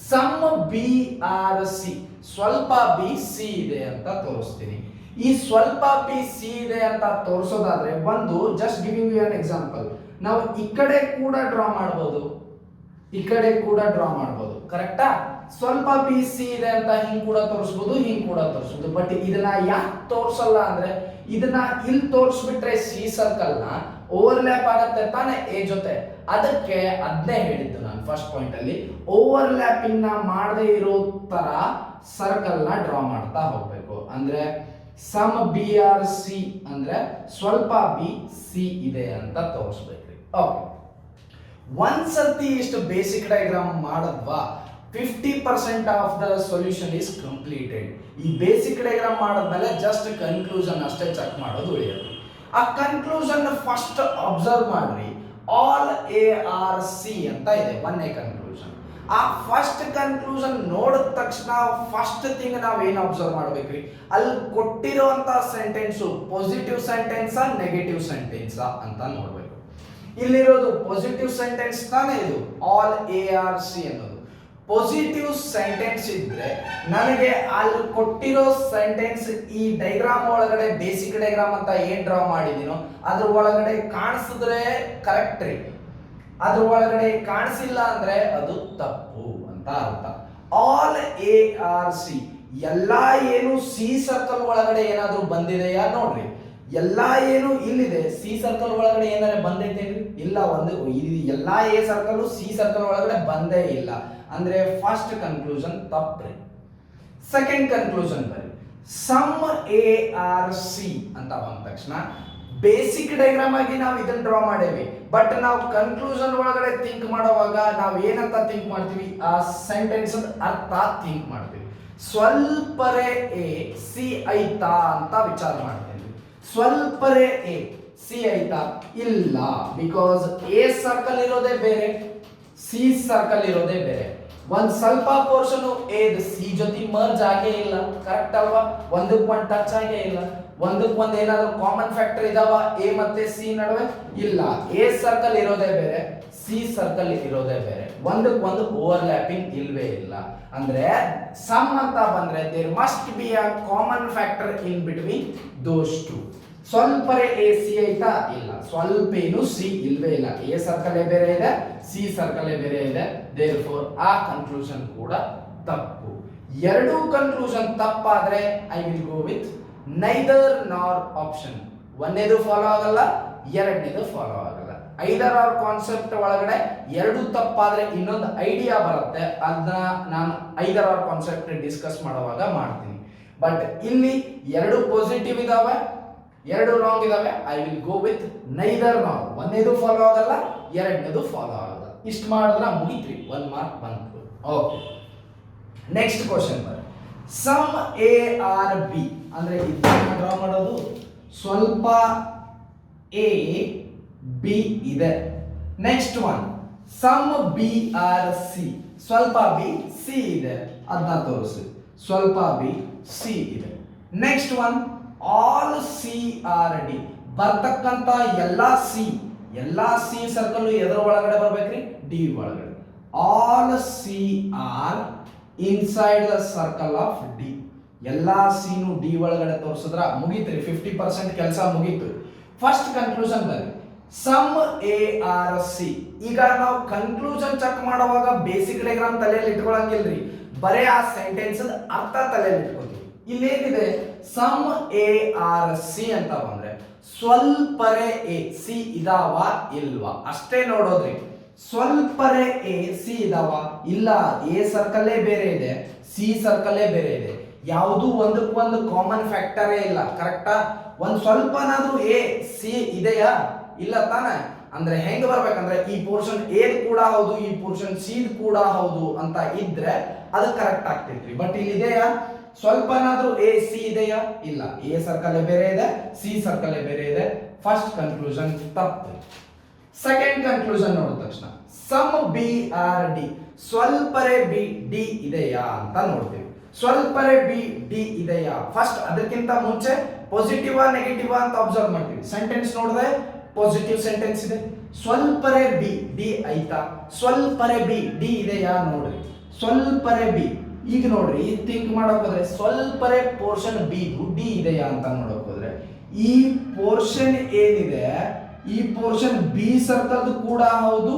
ಸಮ್ ಬಿ ಆರ್ ಸಿ, ಸ್ವಲ್ಪ ಬಿ ಸಿ ಇದೆ ಅಂತ ತೋರಿಸ್ತೀನಿ. ಈ ಸ್ವಲ್ಪ ಬಿ ಸಿ ಇದೆ ಅಂತ ತೋರಿಸೋದಾದ್ರೆ ಒಂದು just giving you an example, ನಾವು ಈ ಕಡೆ ಕೂಡ ಡ್ರಾ ಮಾಡಬಹುದು, ಈ ಕಡೆ ಕೂಡ ಡ್ರಾ ಮಾಡಬಹುದು. ಕರೆಕ್ಟಾ? ಸ್ವಲ್ಪ ಬಿ ಸಿ ಇದೆ ಅಂತ ಹಿಂಗ್ ಕೂಡ ತೋರಿಸಬಹುದು, ಹಿಂಗ್ ಕೂಡ ತೋರಿಸಬಹುದು. ಬಟ್ ಇದನ್ನ ಯಾಕೆ ತೋರಿಸಲ್ಲ ಅಂದ್ರೆ ಇದನ್ನ ಇಲ್ಲಿ ತೋರಿಸ್ಬಿಟ್ರೆ ಸಿ ಸರ್ಕಲ್ ನ ಓವರ್ಲ್ಯಾಪ್ ಆಗತ್ತೆ ತಾನೆ ಎ ಜೊತೆ. ಅದಕ್ಕೆ ಅದನ್ನೇ ಹೇಳಿದ್ದು ನಾನು ಫಸ್ಟ್ ಪಾಯಿಂಟ್ ಅಲ್ಲಿ, ಓವರ್ಲ್ಯಾಪಿಂಗ್ ನ ಮಾಡದೇ ಇರೋ ತರ ಸರ್ಕಲ್ ನ ಡ್ರಾ ಮಾಡ್ತಾ ಹೋಗ್ಬೇಕು. ಅಂದ್ರೆ ಸಮ್ ಬಿ ಆರ್ ಸಿ ಅಂದ್ರೆ ಸ್ವಲ್ಪ ಬಿ ಸಿ ಇದೆ ಅಂತ ತೋರಿಸ್ಬೇಕ್ರಿ. ಓಕೆ, ಒಂದ್ಸರ್ತಿ ಇಷ್ಟು ಬೇಸಿಕ್ ಡಯಾಗ್ರಾಮ್ ಮಾಡದ್ವಾ 50% of the solution is completed. ಈ ಬೇಸಿಕ್ ಡಯಾಗ್ರಾಮ್ ಮಾಡಿದ್ಮೇಲೆ ಜಸ್ಟ್ ಕನ್ಕ್ಲೂಷನ್ ಅಷ್ಟೇ ಚೆಕ್ ಮಾಡೋದು ಉಳಿಯುತ್ತೆ. ಆ ಕನ್ಕ್ಲೂಷನ್ ಫಸ್ಟ್ ಅಬ್ಸರ್ವ್ ಮಾಡ್ರಿ. ಆಲ್ ARC ಅಂತ ಇದೆ, 1ನೇ ಕನ್ಕ್ಲೂಷನ್. ಆ ಫಸ್ಟ್ ಕನ್ಕ್ಲೂಷನ್ ನೋಡಿದ ತಕ್ಷಣ ಫಸ್ಟ್ ಥಿಂಗ್ ನಾವೇನು ಅಬ್ಸರ್ವ್ ಮಾಡ್ಬೇಕ್ರಿ, ಅಲ್ಲಿ ಕೊಟ್ಟಿರುವಂತ ಸೆಂಟೆನ್ಸು ಪಾಸಿಟಿವ್ ಸೆಂಟೆನ್ಸಾ ನೆಗೆಟಿವ್ ಸೆಂಟೆನ್ಸಾ ಅಂತ ನೋಡ್ಬೇಕು. ಇಲ್ಲಿರೋದು ಪಾಸಿಟಿವ್ ಸೆಂಟೆನ್ಸ್ ತಾನೇ ಇದು, ಆಲ್ ARC ಅನ್ನೋದು ಪಾಸಿಟಿವ್ ಸೆಂಟೆನ್ಸ್ ಇದ್ರೆ ನನಗೆ ಅಲ್ಲಿ ಕೊಟ್ಟಿರೋ ಸೆಂಟೆನ್ಸ್ ಈ ಡೈಗ್ರಾಮ್ ಒಳಗಡೆ ಬೇಸಿಕ್ ಡೈಗ್ರಾಮ್ ಅಂತ ಏನ್ ಡ್ರಾ ಮಾಡಿದೀನೋ ಅದ್ರ ಒಳಗಡೆ ಕಾಣಿಸಿದ್ರೆ ಕರೆಕ್ಟ್ ರೀ, ಅದ್ರ ಒಳಗಡೆ ಕಾಣಿಸಿಲ್ಲ ಅಂದ್ರೆ ಅದು ತಪ್ಪು ಅಂತ ಅರ್ಥ. ಆಲ್ ARC ಎಲ್ಲಾ ಏನು ಸಿ ಸರ್ಕಲ್ ಒಳಗಡೆ ಏನಾದ್ರೂ ಬಂದಿದೆಯಾ ನೋಡ್ರಿ, ಎಲ್ಲಾ ಏನು ಇಲ್ಲಿದೆ ಸಿ ಸರ್ಕಲ್ ಒಳಗಡೆ ಏನಾರ ಬಂದೈತೇನ್ರಿ, ಇಲ್ಲ, ಒಂದು ಎಲ್ಲಾ ಎ ಸರ್ಕಲ್ ಸಿ ಸರ್ಕಲ್ ಒಳಗಡೆ ಬಂದೇ ಇಲ್ಲ ಅಂದ್ರೆ ಫಸ್ಟ್ ಕನ್ಕ್ಲೂಷನ್ ತಪ್ಪ್ರಿ. ಸೆಕೆಂಡ್ ಕನ್ಕ್ಲೂಷನ್ ಬರಿ, ಸಮ್ ARC ಅಂತ ಬಂದ ತಕ್ಷಣ ಬೇಸಿಕ್ ಡೈಗ್ರಾಮ್ ಆಗಿ ನಾವು ಇದನ್ನ ಡ್ರಾ ಮಾಡೇವಿ, ಬಟ್ ನಾವು ಕನ್ಕ್ಲೂಷನ್ ಒಳಗಡೆ ಥಿಂಕ್ ಮಾಡುವಾಗ ನಾವು ಏನಂತ ಥಿಂಕ್ ಮಾಡ್ತೀವಿ, ಆ ಸೆಂಟೆನ್ಸ್ ಅರ್ಥ ಥಿಂಕ್ ಮಾಡ್ತೀವಿ. ಸ್ವಲ್ಪರೇ ಎ ಸಿ ಐತಾ ಅಂತ ವಿಚಾರ ಮಾಡ್ತೀವಿ. ಸ್ವಲ್ಪರೇ ಎ ಸಿ ಐತಾ ಇಲ್ಲ, ಬಿಕಾಸ್ ಎ ಸರ್ಕಲ್ ಇರೋದೇ ಬೇರೆ, ಸಿ ಸರ್ಕಲ್ ಇರೋದೇ ಬೇರೆ. ಒಂದ್ ಸ್ವಲ್ಪ ಪೋರ್ಷನ್ ಎ ಸಿ ಜೊತೆ ಮರ್ಜ್ ಆಗೇ ಇಲ್ಲ, ಕರೆಕ್ಟ್ ಅಲ್ವಾ, ಒಂದಕ್ಕೊಂದು ಟಚ್ ಆಗೇ ಇಲ್ಲ, ಒಂದಕ್ಕೊಂದು ಏನಾದ್ರು ಕಾಮನ್ ಫ್ಯಾಕ್ಟರ್ ಇದಾವ ಎ ಮತ್ತೆ ಸಿ ನಡುವೆ, ಇಲ್ಲ. ಎ ಸರ್ಕಲ್ ಇರೋದೇ ಬೇರೆ, ಸಿ ಸರ್ಕಲ್ ಇರೋದೇ ಬೇರೆ, ಒಂದಕ್ಕೊಂದು ಓವರ್ಲ್ಯಾಪಿಂಗ್ ಇಲ್ವೇ ಇಲ್ಲ. ಅಂದ್ರೆ ಸಮ್ ಅಂತ ಬಂದ್ರೆ there must be a common factor in between those two. ಸ್ವಲ್ಪರೇ ಎ ಸಿ ಐತಾ, ಇಲ್ಲ. ಸ್ವಲ್ಪ ಏನು ಸಿ ಇಲ್ವೇ ಇಲ್ಲ, ಎ ಸರ್ಕಲ್ ಬೇರೆ ಇದೆ, ಸಿ ಸರ್ಕಲ್ ಬೇರೆ ಇದೆ, ದೇರ್ಫೋರ್ ಆ ಕನ್ಕ್ಲೂಷನ್ ಕೂಡ ತಪ್ಪು. ಎರಡು ಕನ್ಕ್ಲೂಷನ್ ತಪ್ಪಾದ್ರೆ I will go with neither nor option. ಒಂದೇದು ಫಾಲೋ ಆಗಲ್ಲ, ಎರಡನೇದು ಫಾಲೋ ಆಗಲ್ಲ. ಐದರ್ ಆರ್ ಕಾನ್ಸೆಪ್ಟ್ ಒಳಗಡೆ ಎರಡು ತಪ್ಪಾದ್ರೆ ಇನ್ನೊಂದು ಐಡಿಯಾ ಬರುತ್ತೆ, ಅದನ್ನ ನಾನು ಐದರ್ ಆರ್ ಕಾನ್ಸೆಪ್ಟ್ ಡಿಸ್ಕಸ್ ಮಾಡುವಾಗ ಮಾಡ್ತೀನಿ. ಬಟ್ ಇಲ್ಲಿ ಎರಡು ಪಾಸಿಟಿವ್ ಇದಾವೆ, ಎರಡು ರಾಂಗ್ ಇದಾವೆ, I will go with neither ನಾರ್. ಒಂದೇದು ಫಾಲೋ ಆಗಲ್ಲ, ಎರಡನೇದು ಫಾಲೋ ಆಗಲ್ಲ. ಇಷ್ಟು ಮಾಡಿದ್ರೆ ಮುಗಿತ್ರಿ, 1 ಮಾರ್ಕ್ ಬಂತು. ಓಕೆ, ನೆಕ್ಸ್ಟ್ ಕ್ವಶನ್ ಬರ, ಸಮ್ ARB ಅಂದ್ರೆ ಇದನ್ನ ಡ್ರಾ ಮಾಡೋದು, ಸ್ವಲ್ಪ ಎ ಬಿ ಇದೆ. ನೆಕ್ಸ್ಟ್ ಒನ್ ಸಮ್ BRC, ಸ್ವಲ್ಪ ಬಿ ಸಿ ಇದೆ, ಅದನ್ನ ತೋರಿಸಿ. ಸ್ವಲ್ಪ ಬಿ ಸಿ ಇದೆ. ನೆಕ್ಸ್ಟ್ ಒನ್ ಆಲ್ CRD, ಬರ್ತಕ್ಕಂತ ಎಲ್ಲಾ ಸಿ ಸರ್ಕಲ್ ಎದರ ಒಳಗಡೆ ಬರ್ಬೇಕ್ರಿ, ಡಿ ಒಳಗಡೆ. All CR inside the circle of D, ಎಲ್ಲಾ ಸಿನು ಡಿ ಒಳಗಡೆ ತೋರಿಸಿದ್ರ ಮುಗೀತ್ರಿ, 50% ಕೆಲಸ ಮುಗೀತು. ಫಸ್ಟ್ ಕನ್ಕ್ಲೂಷನ್ ಬರಿ, ಸಮ್ ARC. ಈಗ ನಾವು ಕನ್ಕ್ಲೂಷನ್ ಚೆಕ್ ಮಾಡುವಾಗ ಬೇಸಿಕ್ ಡೈಗ್ರಾಮ್ ತಲೆಯಲ್ಲಿ ಇಟ್ಕೊಳ್ಳಂಗಿಲ್ರಿ, ಬರೇ ಆ ಸೆಂಟೆನ್ಸ್ ಅರ್ಥ ತಲೆಯಲ್ಲಿ ಇಟ್ಕೊತೀವಿ. ಇಲ್ಲೇನಿದೆ, ಸಮ್ ARC ಅಂತ ಬಂದ್ರೆ ಸ್ವಲ್ಪರೇ ಎ ಸಿ ಇದಾವ ಇಲ್ವಾ ಅಷ್ಟೇ ನೋಡೋದ್ರಿ. ಸ್ವಲ್ಪರೇ ಎ ಸಿ ಇದಾವ ಇಲ್ಲ, ಎ ಸರ್ಕಲ್ಲೇ ಬೇರೆ ಇದೆ, ಸಿ ಸರ್ಕಲ್ಲೇ ಬೇರೆ ಇದೆ, ಯಾವುದು ಒಂದಕ್ಕೊಂದು ಕಾಮನ್ ಫ್ಯಾಕ್ಟರೇ ಇಲ್ಲ, ಕರೆಕ್ಟಾ? ಒಂದ್ ಸ್ವಲ್ಪನಾದ್ರೂ ಎ ಸಿ ಇದೆಯಾ, ಇಲ್ಲ ತಾನೆ? ಅಂದ್ರೆ ಹೆಂಗ್ ಬರ್ಬೇಕಂದ್ರೆ ಈ ಪೋರ್ಷನ್ ಎ ಕೂಡ ಹೌದು, ಈ ಪೋರ್ಷನ್ ಸಿ ಕೂಡ ಹೌದು ಅಂತ ಇದ್ರೆ ಅದು ಕರೆಕ್ಟ್ ಆಗ್ತೈತ್ರಿ. ಬಟ್ ಇಲ್ಲಿ ಇದೆಯಾ, ಸ್ವಲ್ಪನಾದ್ರೂ ಎ ಸಿ ಇದೆಯಾ, ಇಲ್ಲ, ಎ ಸರ್ಕಲ್ ಬೇರೆ ಇದೆ, ಸಿ ಸರ್ಕಲ್ ಬೇರೆ ಇದೆ. ಫಸ್ಟ್ ಕನ್ಕ್ಲೂಷನ್ ತಪ್ಪು. ಸೆಕೆಂಡ್ ಕನ್ಕ್ಲೂಷನ್ ನೋಡಿದ ತಕ್ಷಣ ಸಮ್ BRD, ಸ್ವಲ್ಪರೇ ಬಿ ಡಿ ಇದೆಯಾ ಅಂತ ನೋಡ್ತೀವಿ. ಸ್ವಲ್ಪರೇ ಬಿ ಡಿ ಇದೆಯಾ, ಫಸ್ಟ್ ಅದಕ್ಕಿಂತ ಮುಂಚೆ ಪಾಸಿಟಿವ್ ನೆಗೆಟಿವ್ ಅಂತ ಅಬ್ಸರ್ವ್ ಮಾಡ್ತೀವಿ. ಸೆಂಟೆನ್ಸ್ ನೋಡಿದ್ರೆ ಪಾಸಿಟಿವ್ ಸೆಂಟೆನ್ಸ್ ಇದೆ, ಸ್ವಲ್ಪರೇ ಬಿ ಡಿ ಐತಾ, ಸ್ವಲ್ಪರೇ ಬಿ ಡಿ ಇದೆಯಾ ನೋಡ್ರಿ, ಸ್ವಲ್ಪರೇ ಬಿ. ಈಗ ನೋಡ್ರಿ ಥಿಂಕ್ ಮಾಡಕ್ ಹೋದ್ರೆ ಸ್ವಲ್ಪರೇ ಪೋರ್ಷನ್ ಬಿ ಡಿ ಇದೆಯಾ ಅಂತ ನೋಡಕ್ ಹೋದ್ರೆ ಈ ಪೋರ್ಷನ್ ಏನಿದೆ, ಈ ಪೋರ್ಷನ್ ಬಿ ಸರ್ಕಲ್ ಕೂಡ ಹೌದು,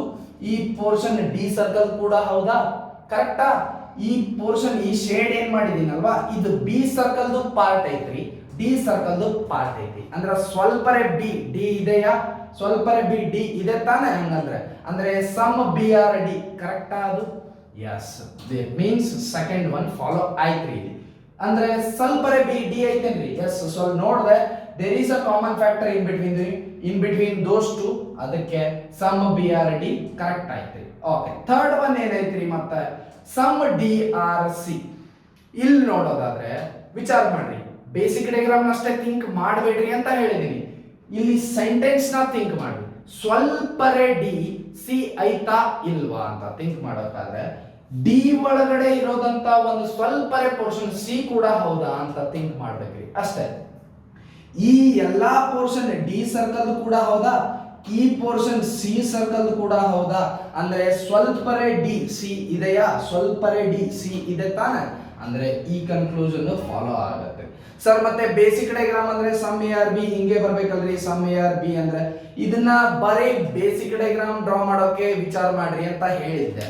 ಈ ಪೋರ್ಷನ್ ಡಿ ಸರ್ಕಲ್ ಕೂಡ ಹೌದಾ, ಕರೆಕ್ಟಾ? ಈ ಪೋರ್ಷನ್ ಈ ಶೇಡ್ ಏನ್ ಮಾಡಿದೀನಲ್ವಾ, ಇದು ಬಿ ಸರ್ಕಲ್ ಪಾರ್ಟ್ ಐತ್ರಿ, ಡಿ ಸರ್ಕಲ್ ಪಾರ್ಟ್ ಐತಿ. ಅಂದ್ರೆ ಸ್ವಲ್ಪರೇ ಬಿ ಡಿ ಇದೆಯಾ, ಸ್ವಲ್ಪರೇ ಬಿ ಡಿ ಇದೆ ತಾನೆ? ಹಂಗಂದ್ರೆ ಅಂದ್ರೆ ಸಮ್ BRD ಕರೆಕ್ಟಾ ಅದು? Yes, that means second one follow ಆಯ್ತ್ರಿ. ಅಂದ್ರೆ ಸ್ವಲ್ಪರೇ ಬಿ ಡಿ ಐತೇನ್ರಿ? ಎಸ್. ಸೊ ನೋಡ್ದೆ there is a common factor in between those two, ಅದಕ್ಕೆ ಸಮ್ BRD ಕರೆಕ್ಟ್ ಆಯ್ತ್ರಿ. ಓಕೆ, ಥರ್ಡ್ ಒನ್ ಏನೈತ್ರಿ ಮತ್ತೆ ಸಮ್ DRC. ಇಲ್ಲಿ ನೋಡೋದಾದ್ರೆ ವಿಚಾರ ಮಾಡ್ರಿ, ಬೇಸಿಕ್ ಡಯಾಗ್ರಾಮ್ ಅಷ್ಟೇ ಥಿಂಕ್ ಮಾಡಬೇಡ್ರಿ ಅಂತ ಹೇಳಿದೀನಿ. ಇಲ್ಲಿ ಸೆಂಟೆನ್ಸ್ ನ ಥಿಂಕ್ ಮಾಡಿ, ಸ್ವಲ್ಪರೇ ಡಿ ಸಿ ಐತಾ ಇಲ್ವಾ ಅಂತ ಥಿಂಕ್ ಮಾಡೋದಾದ್ರೆ ಡಿ ಒಳಗಡೆ ಇರೋದಂತ ಒಂದು ಸ್ವಲ್ಪರೇ ಪೋರ್ಷನ್ ಸಿ ಕೂಡ ಹೌದಾ ಅಂತ ಥಿಂಕ್ ಮಾಡ್ಬೇಕ್ರಿ ಅಷ್ಟೇ. ಈ ಎಲ್ಲಾ ಪೋರ್ಷನ್ ಡಿ ಸರ್ಕಲ್ ಕೂಡ ಹೌದಾ, ಈ ಪೋರ್ಷನ್ ಸಿ ಸರ್ಕಲ್ ಕೂಡ ಹೌದಾ, ಅಂದ್ರೆ ಸ್ವಲ್ಪರೇ ಡಿ ಸಿ ಇದೆಯಾ, ಸ್ವಲ್ಪರೇ ಡಿ ಸಿ ಇದೆ ತಾನೆ, ಅಂದ್ರೆ ಈ ಕನ್ಕ್ಲೂಷನ್ ಫಾಲೋ ಆಗುತ್ತೆ. ಸರ್ ಮತ್ತೆ ಬೇಸಿಕ್ ಡಯಾಗ್ರಾಮ್ ಅಂದ್ರೆ ಸಮ್ ಎ ಆರ್ ಬಿ ಹಿಂಗೆ ಬರ್ಬೇಕಲ್ರಿ. ಸಮ್ ಎ ಆರ್ ಬಿ ಅಂದ್ರೆ ಇದನ್ನ ಬರೀ ಬೇಸಿಕ್ ಡಯಾಗ್ರಾಮ್ ಡ್ರಾ ಮಾಡೋಕೆ ವಿಚಾರ ಮಾಡ್ರಿ ಅಂತ ಹೇಳಿದ್ದೆ.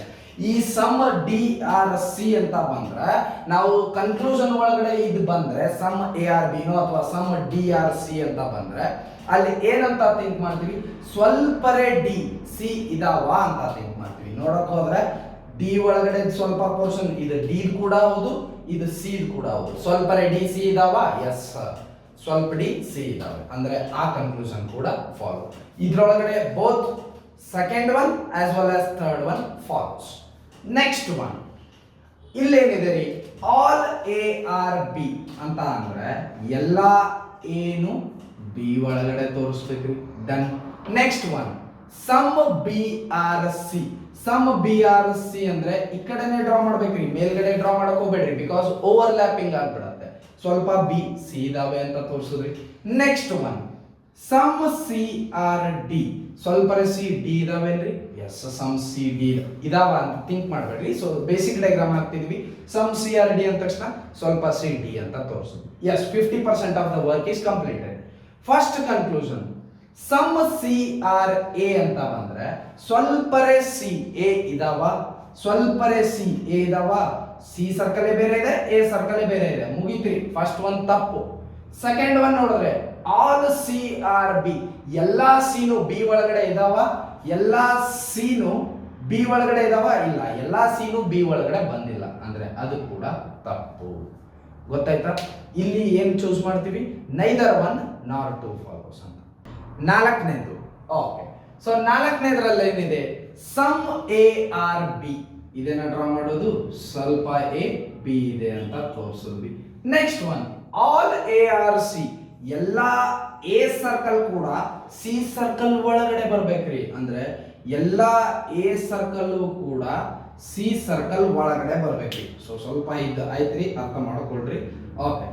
ಈ ಸಮ್ ಡಿ ಆರ್ ಸಿ ಅಂತ ಬಂದ್ರೆ ನಾವು ಕನ್ಕ್ಲೂಷನ್ ಒಳಗಡೆ ಇದು ಬಂದ್ರೆ some A are B no ಅಥವಾ ಸಮ್ ಡಿ ಆರ್ ಸಿ ಅಂತ ಬಂದ್ರೆ ಅಲ್ಲಿ ಏನಂತ ಥಿಂಕ್ ಮಾಡ್ತೀವಿ, ಸ್ವಲ್ಪರೇ ಡಿ ಸಿ ಇದಾವ ಅಂತ ಥಿಂಕ್ ಮಾಡ್ತೀವಿ. ನೋಡಕ್ ಹೋದ್ರೆ ಡಿ ಒಳಗಡೆ ಸ್ವಲ್ಪ ಪೋರ್ಷನ್ ಇದು ಡಿ ಕೂಡ ಹೌದು, ಇದು ಸಿ ಕೂಡ ಹೌದು. ಸ್ವಲ್ಪರೇ ಡಿ ಸಿ ಇದಾವ, ಎಸ್ ಸ್ವಲ್ಪ ಡಿ ಸಿ ಇದಾವೆ, ಅಂದ್ರೆ ಆ ಕನ್ಕ್ಲೂಷನ್ ಕೂಡ ಫಾಲೋ. ಇದ್ರೊಳಗಡೆ both second one as well as third one follows. Next one ಇಲ್ಲೇನಿದೆ ರೀ, ಆಲ್ ಎ ಆರ್ ಬಿ ಅಂತ ಅಂದ್ರೆ ಎಲ್ಲಾ ಏನು ಬಿ ಒಳಗಡೆ ತೋರಿಸ್ಬೇಕ್ರಿ. Done. Next one some B are C. Some B are C ಅಂದ್ರೆ ಈ ಕಡೆನೆ ಡ್ರಾ ಮಾಡ್ಬೇಕ್ರಿ, ಮೇಲ್ಗಡೆ ಡ್ರಾ ಮಾಡಕ್ ಹೋಗ್ಬೇಡ್ರಿ, ಬಿಕಾಸ್ ಓವರ್ಲ್ಯಾಪಿಂಗ್ ಆಗ್ಬಿಡತ್ತೆ. ಸ್ವಲ್ಪ ಬಿ ಸಿ ಇದಾವೆ ಅಂತ ತೋರಿಸಿದ್ರಿ. Next one some C are D. ಸ್ವಲ್ಪ ಸಿ ಡಿ ಇದಾವೇನ್ರಿ, ಎಸ್ ಸಮ್ ಸಿ ಡಿ ಇದಾವ ಅಂತ ಥಿಂಕ್ ಮಾಡ್ಬೇಡ್ರಿ. ಸೊ ಬೇಸಿಕ್ ಡಯಾಗ್ರಾಮ್ ಹಾಕ್ತಿದ್ವಿ, ಸಮ್ ಸಿ ಆರ್ ಡಿ ಅಂದ ತಕ್ಷಣ ಸ್ವಲ್ಪ ಸಿ ಡಿ ಅಂತ ತೋರಿಸಿದ್ವಿ. Yes 50% of the work is completed. First conclusion some C are A ಅಂತ ಬಂದ್ರೆ ಸ್ವಲ್ಪರೇ ಸಿ ಎ ಇದಾವ, ಸ್ವಲ್ಪರೇ ಸಿ ಎ ಇದಾವ. ಸಿ ಸರ್ಕಲ್ ಬೇರೆ ಇದೆ, ಎ ಸರ್ಕಲ್ ಬೇರೆ ಇದೆ, ಮುಗಿತ್ರಿ. ಫಸ್ಟ್ ಒನ್ ತಪ್ಪು. ಸೆಕೆಂಡ್ ಒನ್ ನೋಡಿದ್ರೆ ಆಲ್ ಸಿ ಆರ್ ಬಿ. ಎಲ್ಲಾ ಸಿನು ಬಿ ಒಳಗಡೆ ಇದಾವ, ಎಲ್ಲಾ ಸಿನು ಬಿ ಒಳಗಡೆ ಇದಾವ, ಇಲ್ಲ ಎಲ್ಲಾ ಸಿನು ಬಿ ಒಳಗಡೆ ಬಂದಿಲ್ಲ, ಅಂದ್ರೆ ಅದು ಕೂಡ ತಪ್ಪು. ಗೊತ್ತಾಯ್ತಾ? ಇಲ್ಲಿ ಏನ್ ಚೂಸ್ ಮಾಡ್ತೀವಿ, neither one nor two follows ಅಂತ. ನಾಲ್ಕನೇದು ಓಕೆ. ಸೊ ನಾಲ್ಕನೇದ್ರಲ್ಲಿ ಏನಿದೆ, ಸಮ್ ಎ ಆರ್ ಬಿ. ಇದನ್ನ ಡ್ರಾ ಮಾಡೋದು, ಸ್ವಲ್ಪ ಎ ಬಿ ಇದೆ ಅಂತ ತೋರಿಸಿದ್ವಿ. Next one all A are C. ಎಲ್ಲಾ ಎ ಸರ್ಕಲ್ ಕೂಡ ಸಿ ಸರ್ಕಲ್ ಒಳಗಡೆ ಬರ್ಬೇಕ್ರಿ, ಅಂದ್ರೆ ಎಲ್ಲಾ ಎ ಸರ್ಕಲ್ ಕೂಡ ಸಿ ಸರ್ಕಲ್ ಒಳಗಡೆ ಬರ್ಬೇಕ್ರಿ. ಸೊ ಸ್ವಲ್ಪ ಇದು ಆಯ್ತ್ರಿ, ಅರ್ಥ ಮಾಡ್ಕೊಳ್ರಿ. ಓಕೆ,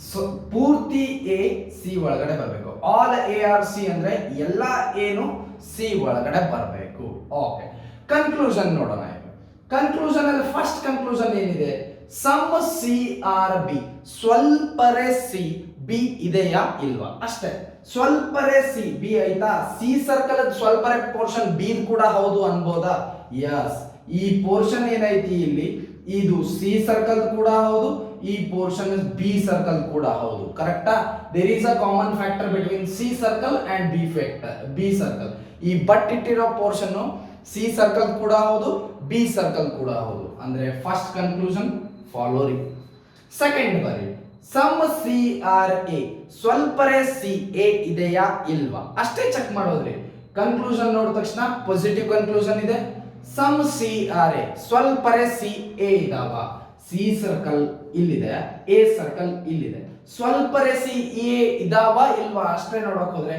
ಸೊ ಪೂರ್ತಿ ಎ ಸಿ ಒಳಗಡೆ ಬರಬೇಕು. ಆಲ್ ಎ ಆರ್ ಸಿ ಅಂದ್ರೆ ಎಲ್ಲಾ ಏನು ಸಿ ಒಳಗಡೆ ಬರಬೇಕು. ಓಕೆ, ಕನ್ಕ್ಲೂಷನ್ ನೋಡೋಣ. ಕನ್ಕ್ಲೂಷನ್ ಅಲ್ಲಿ ಫಸ್ಟ್ ಕನ್ಕ್ಲೂಷನ್ ಏನಿದೆ, ಸಮ್ ಸಿ ಆರ್ ಬಿ. ಸ್ವಲ್ಪರೇ ಸಿ ಬಿ ಇದೆಯಾ ಇಲ್ವಾ ಅಷ್ಟೇ. ಸ್ವಲ್ಪರೇ ಸಿ ಬಿ ಐತಾ, ಸಿ ಸರ್ಕಲ್ ಸ್ವಲ್ಪರೇ ಪೋರ್ಷನ್ ಬಿ ಕೂಡ ಹೌದು ಅನ್ಬೋದಾ? ಯಸ್, ಈ ಪೋರ್ಷನ್ ಏನೈತಿ ಇಲ್ಲಿ ಇದು ಸಿ ಸರ್ಕಲ್ ಕೂಡ ಹೌದು, ಈ ಪೋರ್ಷನ್ ಬಿ ಸರ್ಕಲ್ ಕೂಡ ಹೌದು. ಕರೆಕ್ಟಾ? There is a common factor between C circle and B factor, B circle. ಈ ಬಟ್ ಇಟ್ಟಿರೋ ಪೋರ್ಷನ್ ಸಿ ಸರ್ಕಲ್ ಕೂಡ ಹೌದು, ಬಿ ಸರ್ಕಲ್ ಕೂಡ ಹೌದು, ಅಂದ್ರೆ ಫಸ್ಟ್ ಕನ್ಕ್ಲೂಷನ್ ಫಾಲೋರಿಂಗ್. ಸೆಕೆಂಡ್ ಬರಿ, ಸಮ್ ಸಿ ಆರ್ ಎ. ಸ್ವಲ್ಪರೇ ಸಿ ಎ ಇದೆಯಾ ಇಲ್ವಾ ಅಷ್ಟೇ ಚೆಕ್ ಮಾಡೋದ್ರಿ. ಕನ್ಕ್ಲೂಷನ್ ನೋಡಿದ ತಕ್ಷಣ ಪಾಸಿಟಿವ್ ಕನ್ಕ್ಲೂಷನ್ ಇದೆ. ಸಮ್ ಸಿ ಆರ್ ಎ, ಸ್ವಲ್ಪರೇ ಸಿ ಎ ಇದಾವ. ಸಿ ಸರ್ಕಲ್ ಇಲ್ಲಿದೆ, ಎ ಸರ್ಕಲ್ ಇಲ್ಲಿದೆ. ಸ್ವಲ್ಪರೇ ಸಿ ಎ ಇದಾವ ಇಲ್ವಾ ಅಷ್ಟೇ ನೋಡಕ್ ಹೋದ್ರೆ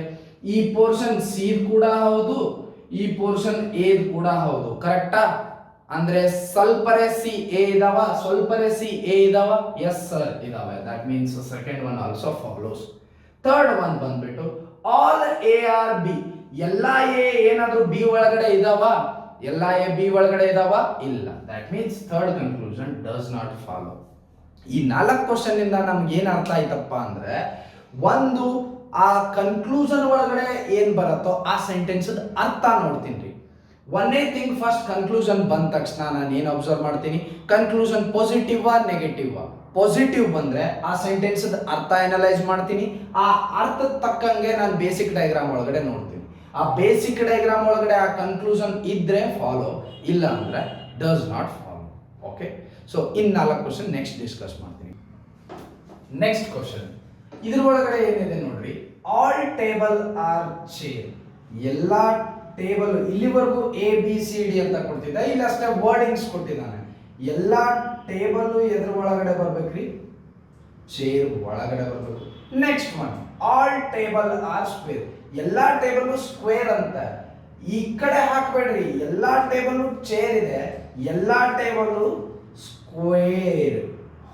ಈ ಪೋರ್ಷನ್ ಸಿ ಕೂಡ ಹೌದು, ಈ ಪೋರ್ಷನ್ ಎ ಕೂಡ ಹೌದು. ಕರೆಕ್ಟಾ? ಅಂದ್ರೆ ಸ್ವಲ್ಪರೇ ಸಿ ಎ ಇದಾವ, ಸ್ವಲ್ಪರೇ ಸಿ ಎ ಇದಾವ. ಎಸ್ ಸರ್ ಇದಾವೆ. That means second one also follows. Third one ಬಂದ್ಬಿಟ್ಟು ಆಲ್ ಎ ಆರ್ ಬಿ. ಎಲ್ಲಾ ಎ ಏನಾದ್ರೂ ಬಿ ಒಳಗಡೆ ಇದಾವ, ಎಲ್ಲಾ ಎ ಬಿ ಒಳಗಡೆ ಇದಾವ ಇಲ್ಲ. That means third conclusion does not follow. ಈ 4 ಕ್ವಶನ್ ಇಂದ ನಮ್ಗೆ ಏನ್ ಅರ್ಥ ಆಯ್ತಪ್ಪ ಅಂದ್ರೆ, ಒಂದು ಆ ಕನ್ಕ್ಲೂಷನ್ ಒಳಗಡೆ ಏನ್ ಬರುತ್ತೋ ಆ ಸೆಂಟೆನ್ಸ್ ಅರ್ಥ ನೋಡ್ತೀನಿ. ಒಂದೇ ಥಿಂಗ್, ಫಸ್ಟ್ ಕನ್ಕ್ಲೂಷನ್ ಬಂದ ತಕ್ಷಣ ನಾನು ಏನು ಅಬ್ಸರ್ವ್ ಮಾಡ್ತೀನಿ, ಕನ್ಕ್ಲೂಷನ್ ಪಾಸಿಟಿವ್ ನೆಗೆಟಿವ್. ಪಾಸಿಟಿವ್ ಬಂದ್ರೆ ಆ ಸೆಂಟೆನ್ಸ್ ಅರ್ಥ ಅನಲೈಸ್ ಮಾಡ್ತೀನಿ. ಆ ಅರ್ಥದ ತಕ್ಕಂಗೆ ನಾನು ಬೇಸಿಕ್ ಡಯಾಗ್ರಾಮ್ ಒಳಗಡೆ ನೋಡ್ತೀನಿ. ಆ ಬೇಸಿಕ್ ಡಯಾಗ್ರಾಮ್ ಒಳಗಡೆ ಆ ಕನ್ಕ್ಲೂಷನ್ ಇದ್ರೆ ಫಾಲೋ, ಇಲ್ಲ ಅಂದ್ರೆ does not follow. Okay, so in 4 question next discuss ಮಾಡ್ತೀನಿ. ನೆಕ್ಸ್ಟ್ ಕ್ವಶನ್ ಇದ್ರ ಒಳಗಡೆ ಏನಿದೆ ನೋಡ್ರಿ, ಆಲ್ ಟೇಬಲ್ ಆರ್ ಚೇರ್. ಎಲ್ಲಾ ಟೇಬಲ್ ಇಲ್ಲಿವರೆಗೂ ಎ ಬಿ ಸಿ ಡಿ ಅಂತ ಕೊಡ್ತಿದ್ದ, ಇಲ್ಲಿ ಅಷ್ಟೇ ವರ್ಡಿಂಗ್ಸ್ ಕೊಟ್ಟಿದ್ದಾನೆ. ಎಲ್ಲಾ ಟೇಬಲ್ ಎದ್ರ ಒಳಗಡೆ ಬರ್ಬೇಕ್ರಿ, ಚೇರ್ ಒಳಗಡೆ ಬರ್ಬೇಕು. Next one all table are square. ಎಲ್ಲಾ ಟೇಬಲ್ ಸ್ಕ್ವೇರ್ ಅಂತ ಈ ಕಡೆ ಹಾಕ್ಬೇಡ್ರಿ. ಎಲ್ಲಾ ಟೇಬಲ್ ಚೇರ್ ಇದೆ, ಎಲ್ಲ ಟೇಬಲ್ ಸ್ಕ್ವೇರ್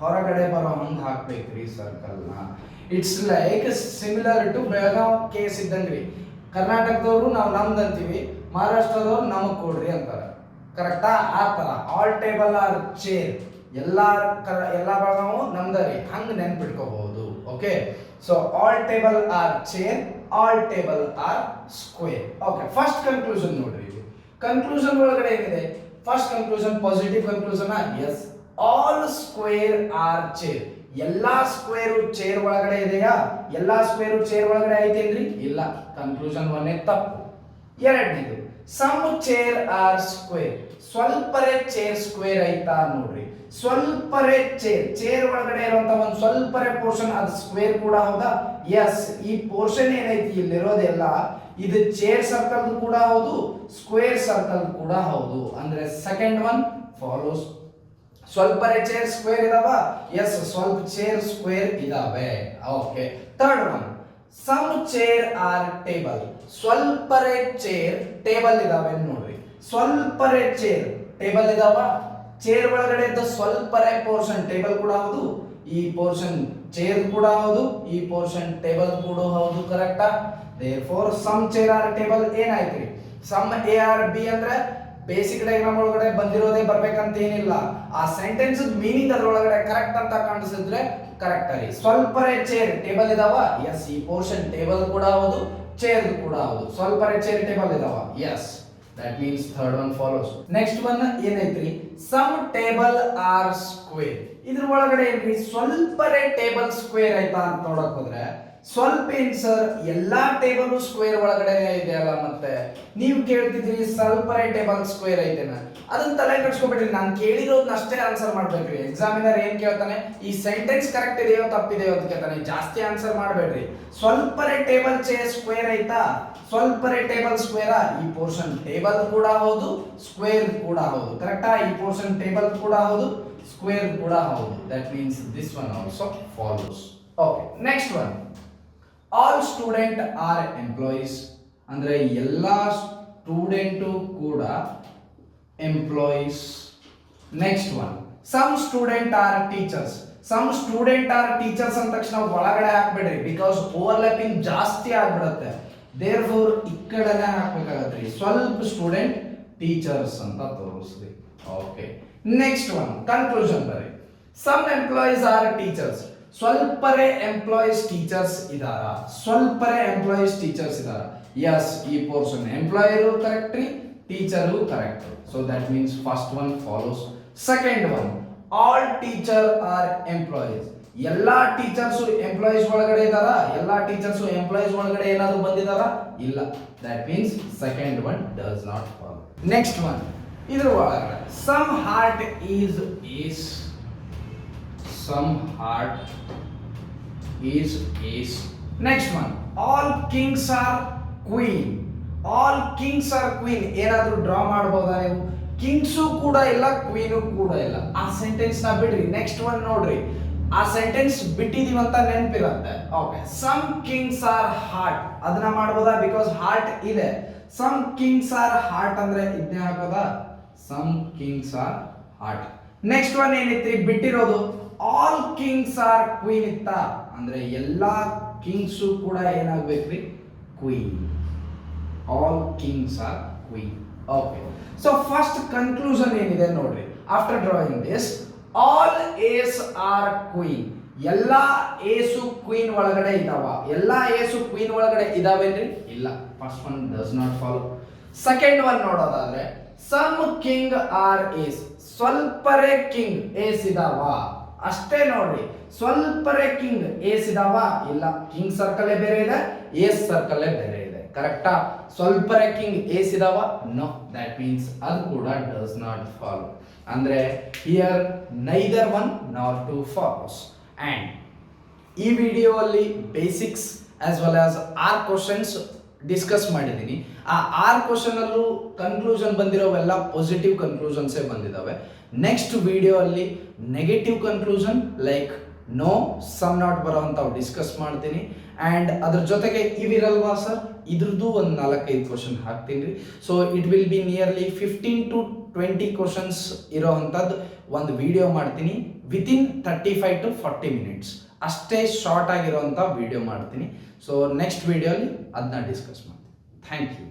ಹೊರಗಡೆ ಬರೋ ಹಂಗೆ ಹಾಕ್ಬೇಕ್ರಿ ಸರ್ಕಲ್ನ. It's like similar to Belgaum case ಇದ್ದಂಗ್ರಿ. ಕರ್ನಾಟಕದವರು ನಾವು ನಮ್ದು ಅಂತೀವಿ, ಮಹಾರಾಷ್ಟ್ರದವ್ರು ನಮಗ್ ಕೊಡ್ರಿ ಅಂತಾರೆ. ಕರೆಕ್ಟಾ? ಆ ತರ ಆಲ್ ಟೇಬಲ್ ಆರ್ ಚೇರ್, ಎಲ್ಲ ಬೆಳಗಾವು ನಮ್ದರಿ, ಹಂಗ ನೆನ್ಪಿಟ್ಕೋಬಹುದು. Okay, so all table are chair, all table are square. Okay, first conclusion ನೋಡ್ರಿ. ಕನ್ಕ್ಲೂಷನ್ ಒಳಗಡೆ ಏನಿದೆ? First conclusion positive conclusion. Yes, all square are chair. ಎಲ್ಲಾ ಸ್ಕ್ವೇರು ಚೇರ್ ಒಳಗಡೆ ಇದೆಯಾ? ಎಲ್ಲಾ ಸ್ಕ್ವೇರು ಚೇರ್ ಒಳಗಡೆ ಐತೇನ್ರಿ? ಇಲ್ಲ. ಕನ್ಕ್ಲೂಷನ್ 1 ತಪ್ಪು. ಎರಡನೇದು, ಸಮ್ ಚೇರ್ ಆರ್ ಸ್ಕ್ವೇರ್. ಸ್ವಲ್ಪರೇ ಚೇರ್ ಸ್ಕ್ವೇರ್ ಐತಾ ನೋಡ್ರಿ. ಸ್ವಲ್ಪರೇ ಚೇರ್ ಒಳಗಡೆ ಇರುವಂತ ಒಂದು ಸ್ವಲ್ಪರೇ ಪೋರ್ಷನ್ ಅದು ಸ್ಕ್ವೇರ್ ಕೂಡ ಹೌದಾ? ಎಸ್, ಈ ಪೋರ್ಷನ್ ಏನೈತಿ ಇಲ್ಲಿರೋದೆಲ್ಲ ಇದು ಚೇರ್ ಸರ್ಕಲ್ ಕೂಡ ಹೌದು, ಸ್ಕ್ವೇರ್ ಸರ್ಕಲ್ ಕೂಡ ಹೌದು. ಅಂದ್ರೆ ಸೆಕೆಂಡ್ ಒನ್ ಫಾಲೋಸ್. ಸ್ವಲ್ಪರೇ ಚೇರ್ ಸ್ಕ್ವೇರ್ ಇದಾವ? ಎಸ್, ಸ್ವಲ್ಪ ಚೇರ್ ಸ್ಕ್ವೇರ್ ಇದಾವೆ. Okay, third one, some chair are table. ಸ್ವಲ್ಪರೇ ಚೇರ್ ಟೇಬಲ್ ಇದಾವೆ ನೋಡ್ರಿ. ಸ್ವಲ್ಪರೇ ಚೇರ್ ಟೇಬಲ್ ಇದಾವ? ಚೇರ್ ಒಳಗಡೆ ಇದ್ದ ಸ್ವಲ್ಪರೇ ಪೋರ್ಷನ್ ಟೇಬಲ್ ಕೂಡ ಹೌದು, ಈ ಪೋರ್ಷನ್ ಚೇರ್ ಕೂಡ ಹೌದು, ಈ ಪೋರ್ಷನ್ ಟೇಬಲ್ ಕೂಡ ಹೌದು. ಕರೆಕ್ಟಾ? Therefore some chair are table ಏನಾಯ್ತ್ರಿ? ಸಮ್ ಎ ಆರ್ ಬಿ ಅಂದ್ರೆ ಬೇಸಿಕ್ ಡಯಾಗ್ರಾಮ್ ಒಳಗಡೆ ಬಂದಿರೋದೇ ಬರ್ಬೇಕಂತ ಏನಿಲ್ಲ. ಆ ಸೆಂಟೆನ್ಸ್ ಮೀನಿಂಗ್ ಅದ್ರೊಳಗಡೆ ಕರೆಕ್ಟ್ ಅಂತ ಕಾಣಿಸಿದ್ರೆ ಕರೆಕ್ಟ್ ಆಗಿ. ಸ್ವಲ್ಪರೇ ಚೇರ್ ಟೇಬಲ್ ಇದಾವ? ಎಸ್, ಈ ಪೋರ್ಷನ್ ಟೇಬಲ್ ಕೂಡ ಹೌದು, ಚೇರ್ ಕೂಡ ಹೌದು. ಸ್ವಲ್ಪರೇ ಚೇರ್ ಟೇಬಲ್ ಇದಾವ? Yes, that means third one follows. Next one ಏನೈತ್ರಿ? Some table are square. ಇದ್ರ ಒಳಗಡೆ ಏನ್ರಿ? ಸ್ವಲ್ಪರೇ ಟೇಬಲ್ ಸ್ಕ್ವೇರ್ ಆಯ್ತಾ ಅಂತ ನೋಡಕ್ ಹೋದ್ರೆ ಸ್ವಲ್ಪ ಏನ್ ಸರ್, ಎಲ್ಲಾ ಟೇಬಲ್ ಸ್ಕ್ವೇರ್ ಒಳಗಡೆ ಇದೆಯಲ್ಲ, ಮತ್ತೆ ನೀವು ಕೇಳ್ತಿದ್ರಿ ಸ್ವಲ್ಪರೇ ಟೇಬಲ್ ಸ್ಕ್ವೇರ್ ಐತೆನ? ಅದನ್ನ ತಲೆ ಕೆಡಿಸ್ಕೊಬೇಡ್ರಿ, ನಾನು ಕೇಳಿರೋದನ್ನ ಅಷ್ಟೇ ಆನ್ಸರ್ ಮಾಡ್ಬೇಕ್ರಿ. ಎಕ್ಸಾಮಿನರ್ ಏನ್ ಕೇಳ್ತಾನೆ, ಈ ಸೆಂಟೆನ್ಸ್ ಕರೆಕ್ಟ್ ಇದೆಯೋ ತಪ್ಪಿದೆಯೋ ಅಂತ ಕೇಳ್ತಾನೆ, ಜಾಸ್ತಿ ಆನ್ಸರ್ ಮಾಡಬೇಡ್ರಿ. ಸ್ವಲ್ಪರೇ ಟೇಬಲ್ ಚೇರ್ ಸ್ಕ್ವೇರ್ ಐತಾ? ಸ್ವಲ್ಪರೇ ಟೇಬಲ್ ಸ್ಕ್ವೇರಾ? ಈ ಪೋರ್ಷನ್ ಟೇಬಲ್ ಕೂಡ ಹೌದು, ಸ್ಕ್ವೇರ್ ಕೂಡ ಹೌದು. ಕರೆಕ್ಟಾ? ಈ ಪೋರ್ಷನ್ ಟೇಬಲ್ ಕೂಡ ಹೌದು, ಸ್ಕ್ವೇರ್ ಕೂಡ ಹೌದು. That means this one also follows. Okay, next one, all student are employees. ಅಂದ್ರೆ ಎಲ್ಲಾ ಸ್ಟೂಡೆಂಟು ಕೂಡ employees. Next one, some student are teachers. Some student are teachers ಅಂದ ತಕ್ಷಣ ಒಳಗಡೆ ಹಾಕ್ಬೇಡ್ರಿ, ಬಿಕಾಸ್ ಓವರ್ಲ್ಯಾಪಿಂಗ್ ಜಾಸ್ತಿ ಆಗ್ಬಿಡುತ್ತೆ. ದೇರ್ಫೋರ್ ಈ ಕಡೆನೇ ಹಾಕ್ಬೇಕಾಗತ್ರಿ. ಸ್ವಲ್ಪ ಸ್ಟೂಡೆಂಟ್ ಟೀಚರ್ಸ್ ಅಂತ ತೋರಿಸ್ರಿ. ಓಕೆ, ನೆಕ್ಸ್ಟ್ ಒನ್ ಕನ್ಕ್ಲೂಷನ್ ಬರೀ. Some employees are teachers. ಸ್ವಲ್ಪರೇ ಎಂಪ್ಲಾಯೀಸ್ ಟೀಚರ್ಸ್ ಇದಾರ? ಸ್ವಲ್ಪರೇ ಎಂಪ್ಲಾಯೀಸ್ ಟೀಚರ್ಸ್ ಇದಾರ? ಎಸ್, ಈ ಪೋರ್ಷನ್ ಎಂಪ್ಲಾಯರು ಕರೆಕ್ಟ್ ರೀ, teacher correct. So that means first one follows. Second one, all teacher are employees. ಎಲ್ಲಾ ಟೀಚರ್ಸ್ ಎಂಪ್ಲಾಯೀಸ್ ಒಳಗಡೆ ಇದಾರ? ಎಲ್ಲಾ ಟೀಚರ್ಸ್ ಎಂಪ್ಲಾಯೀಸ್ ಒಳಗಡೆ ಏನಾದ್ರು ಬಂದಿದಾರ? ಇಲ್ಲ. That means second one does not follow. Next one, ಇದ್ರ ಒಳಗಡೆ some heart is some heart is. Next one, all kings are queen. all kings are queen. ಏನಾದರೂ ಡ್ರಾ ಮಾಡಬಹುದಾ ನೀವು? ಕಿಂಗ್ಸು ಕೂಡ ಇಲ್ಲ, ಕ್ವೀನು ಕೂಡ ಇಲ್ಲ. ಆ ಸೆಂಟೆನ್ಸ್ ನ ಬಿಡ್ರಿ. ನೆಕ್ಸ್ಟ್ ಒನ್ ನೋಡ್ರಿ, ಆ ಸೆಂಟೆನ್ಸ್ ಬಿಟ್ಟಿದೀವಿ ಅಂತ ನೆನಪಿರುತ್ತೆ. Okay, some kings are heart ಅದನ್ನ ಮಾಡಬಹುದಾ? ಬಿಕಾಸ್ ಹಾರ್ಟ್ ಇದೆ. ಸಮ್ ಕಿಂಗ್ಸ್ ಆರ್ ಹಾರ್ಟ್ ಅಂದ್ರೆ ಇದನ್ನೇ ಹಾಕೋದಾ? Some kings are heart. Next one ಏನೈತ್ರಿ ಬಿಟ್ಟಿರೋದು? ಆಲ್ ಕಿಂಗ್ಸ್ ಆರ್ ಕ್ವೀನ್ ಇತ್ತ ಅಂದ್ರೆ ಎಲ್ಲಾ ಕಿಂಗ್ಸು ಕೂಡ ಏನಾಗ್ಬೇಕ್ರಿ? Queen. All kings are queen. Okay, so first conclusion ಏನಿದೆ ನೋಡ್ರಿ. After drawing this, all ace are queen. ಎಲ್ಲಾ ಏಸು ಕ್ವೀನ್ ಒಳಗಡೆ ಇದಾವ? ಎಲ್ಲಾ ಏಸು ಕ್ವೀನ್ ಒಳಗಡೆ ಇದಾವೇನ್ರಿ? ಇಲ್ಲ. First one does not follow. Second one ನೋಡೋದಾದ್ರೆ, some king or Ace. ಸ್ವಲ್ಪರೇ king ಏಸ್ ಇದಾವ? ಅಷ್ಟೇ ನೋಡ್ರಿ. ಸ್ವಲ್ಪರೇ ಕಿಂಗ್ ಏಸ್ ಇದಾವ? ಇಲ್ಲ. ಕಿಂಗ್ ಸರ್ಕಲ್ ಬೇರೆ ಇದೆ, ಏಸ್ ಸರ್ಕಲ್ ಬೇರೆ ಇದೆ. ಕರೆಕ್ಟಾ? ಸ್ವಲ್ಪರೇ ಕಿಂಗ್ ಏಸ್ ಇದಾವ? ನೋ. ದಟ್ ಮೀನ್ಸ್ ಅದು ಕೂಡ ಡಸ್ ನಾಟ್ ಫಾಲೋ. ಅಂದ್ರೆ here neither one not two follows. And ಈ ವಿಡಿಯೋ ಅಲ್ಲಿ basics as well as 6 questions discuss ಮಾಡಿದ್ದೀನಿ. ಆ 6 ಕ್ವಶನ್ ಅಲ್ಲೂ ಕನ್ಕ್ಲೂಷನ್ ಬಂದಿರೋವೆಲ್ಲ ಪಾಸಿಟಿವ್ ಕನ್ಕ್ಲೂಷನ್ಸೇ ಬಂದಿದ್ದಾವೆ. ನೆಕ್ಸ್ಟ್ ವಿಡಿಯೋ ಅಲ್ಲಿ negative conclusion like no, some not ಬರೋವಂಥವು ಡಿಸ್ಕಸ್ ಮಾಡ್ತೀನಿ. ಆ್ಯಂಡ್ ಅದ್ರ ಜೊತೆಗೆ ಇವಿರಲ್ವಾ ಸರ್, ಇದ್ರದ್ದು ಒಂದು 4-5 ಕ್ವಶನ್ ಹಾಕ್ತೀನಿ. So it will be nearly 15 to 20 questions ಇರೋವಂಥದ್ದು ಒಂದು ವಿಡಿಯೋ ಮಾಡ್ತೀನಿ ವಿತಿನ್ 35 to 40 ಮಿನಿಟ್ಸ್. ಅಷ್ಟೇ ಶಾರ್ಟ್ ಆಗಿರೋವಂಥ ವಿಡಿಯೋ ಮಾಡ್ತೀನಿ. ಸೊ ನೆಕ್ಸ್ಟ್ ವಿಡಿಯೋಲಿ ಅದನ್ನ ಡಿಸ್ಕಸ್ ಮಾಡ್ತೀನಿ. Thank you.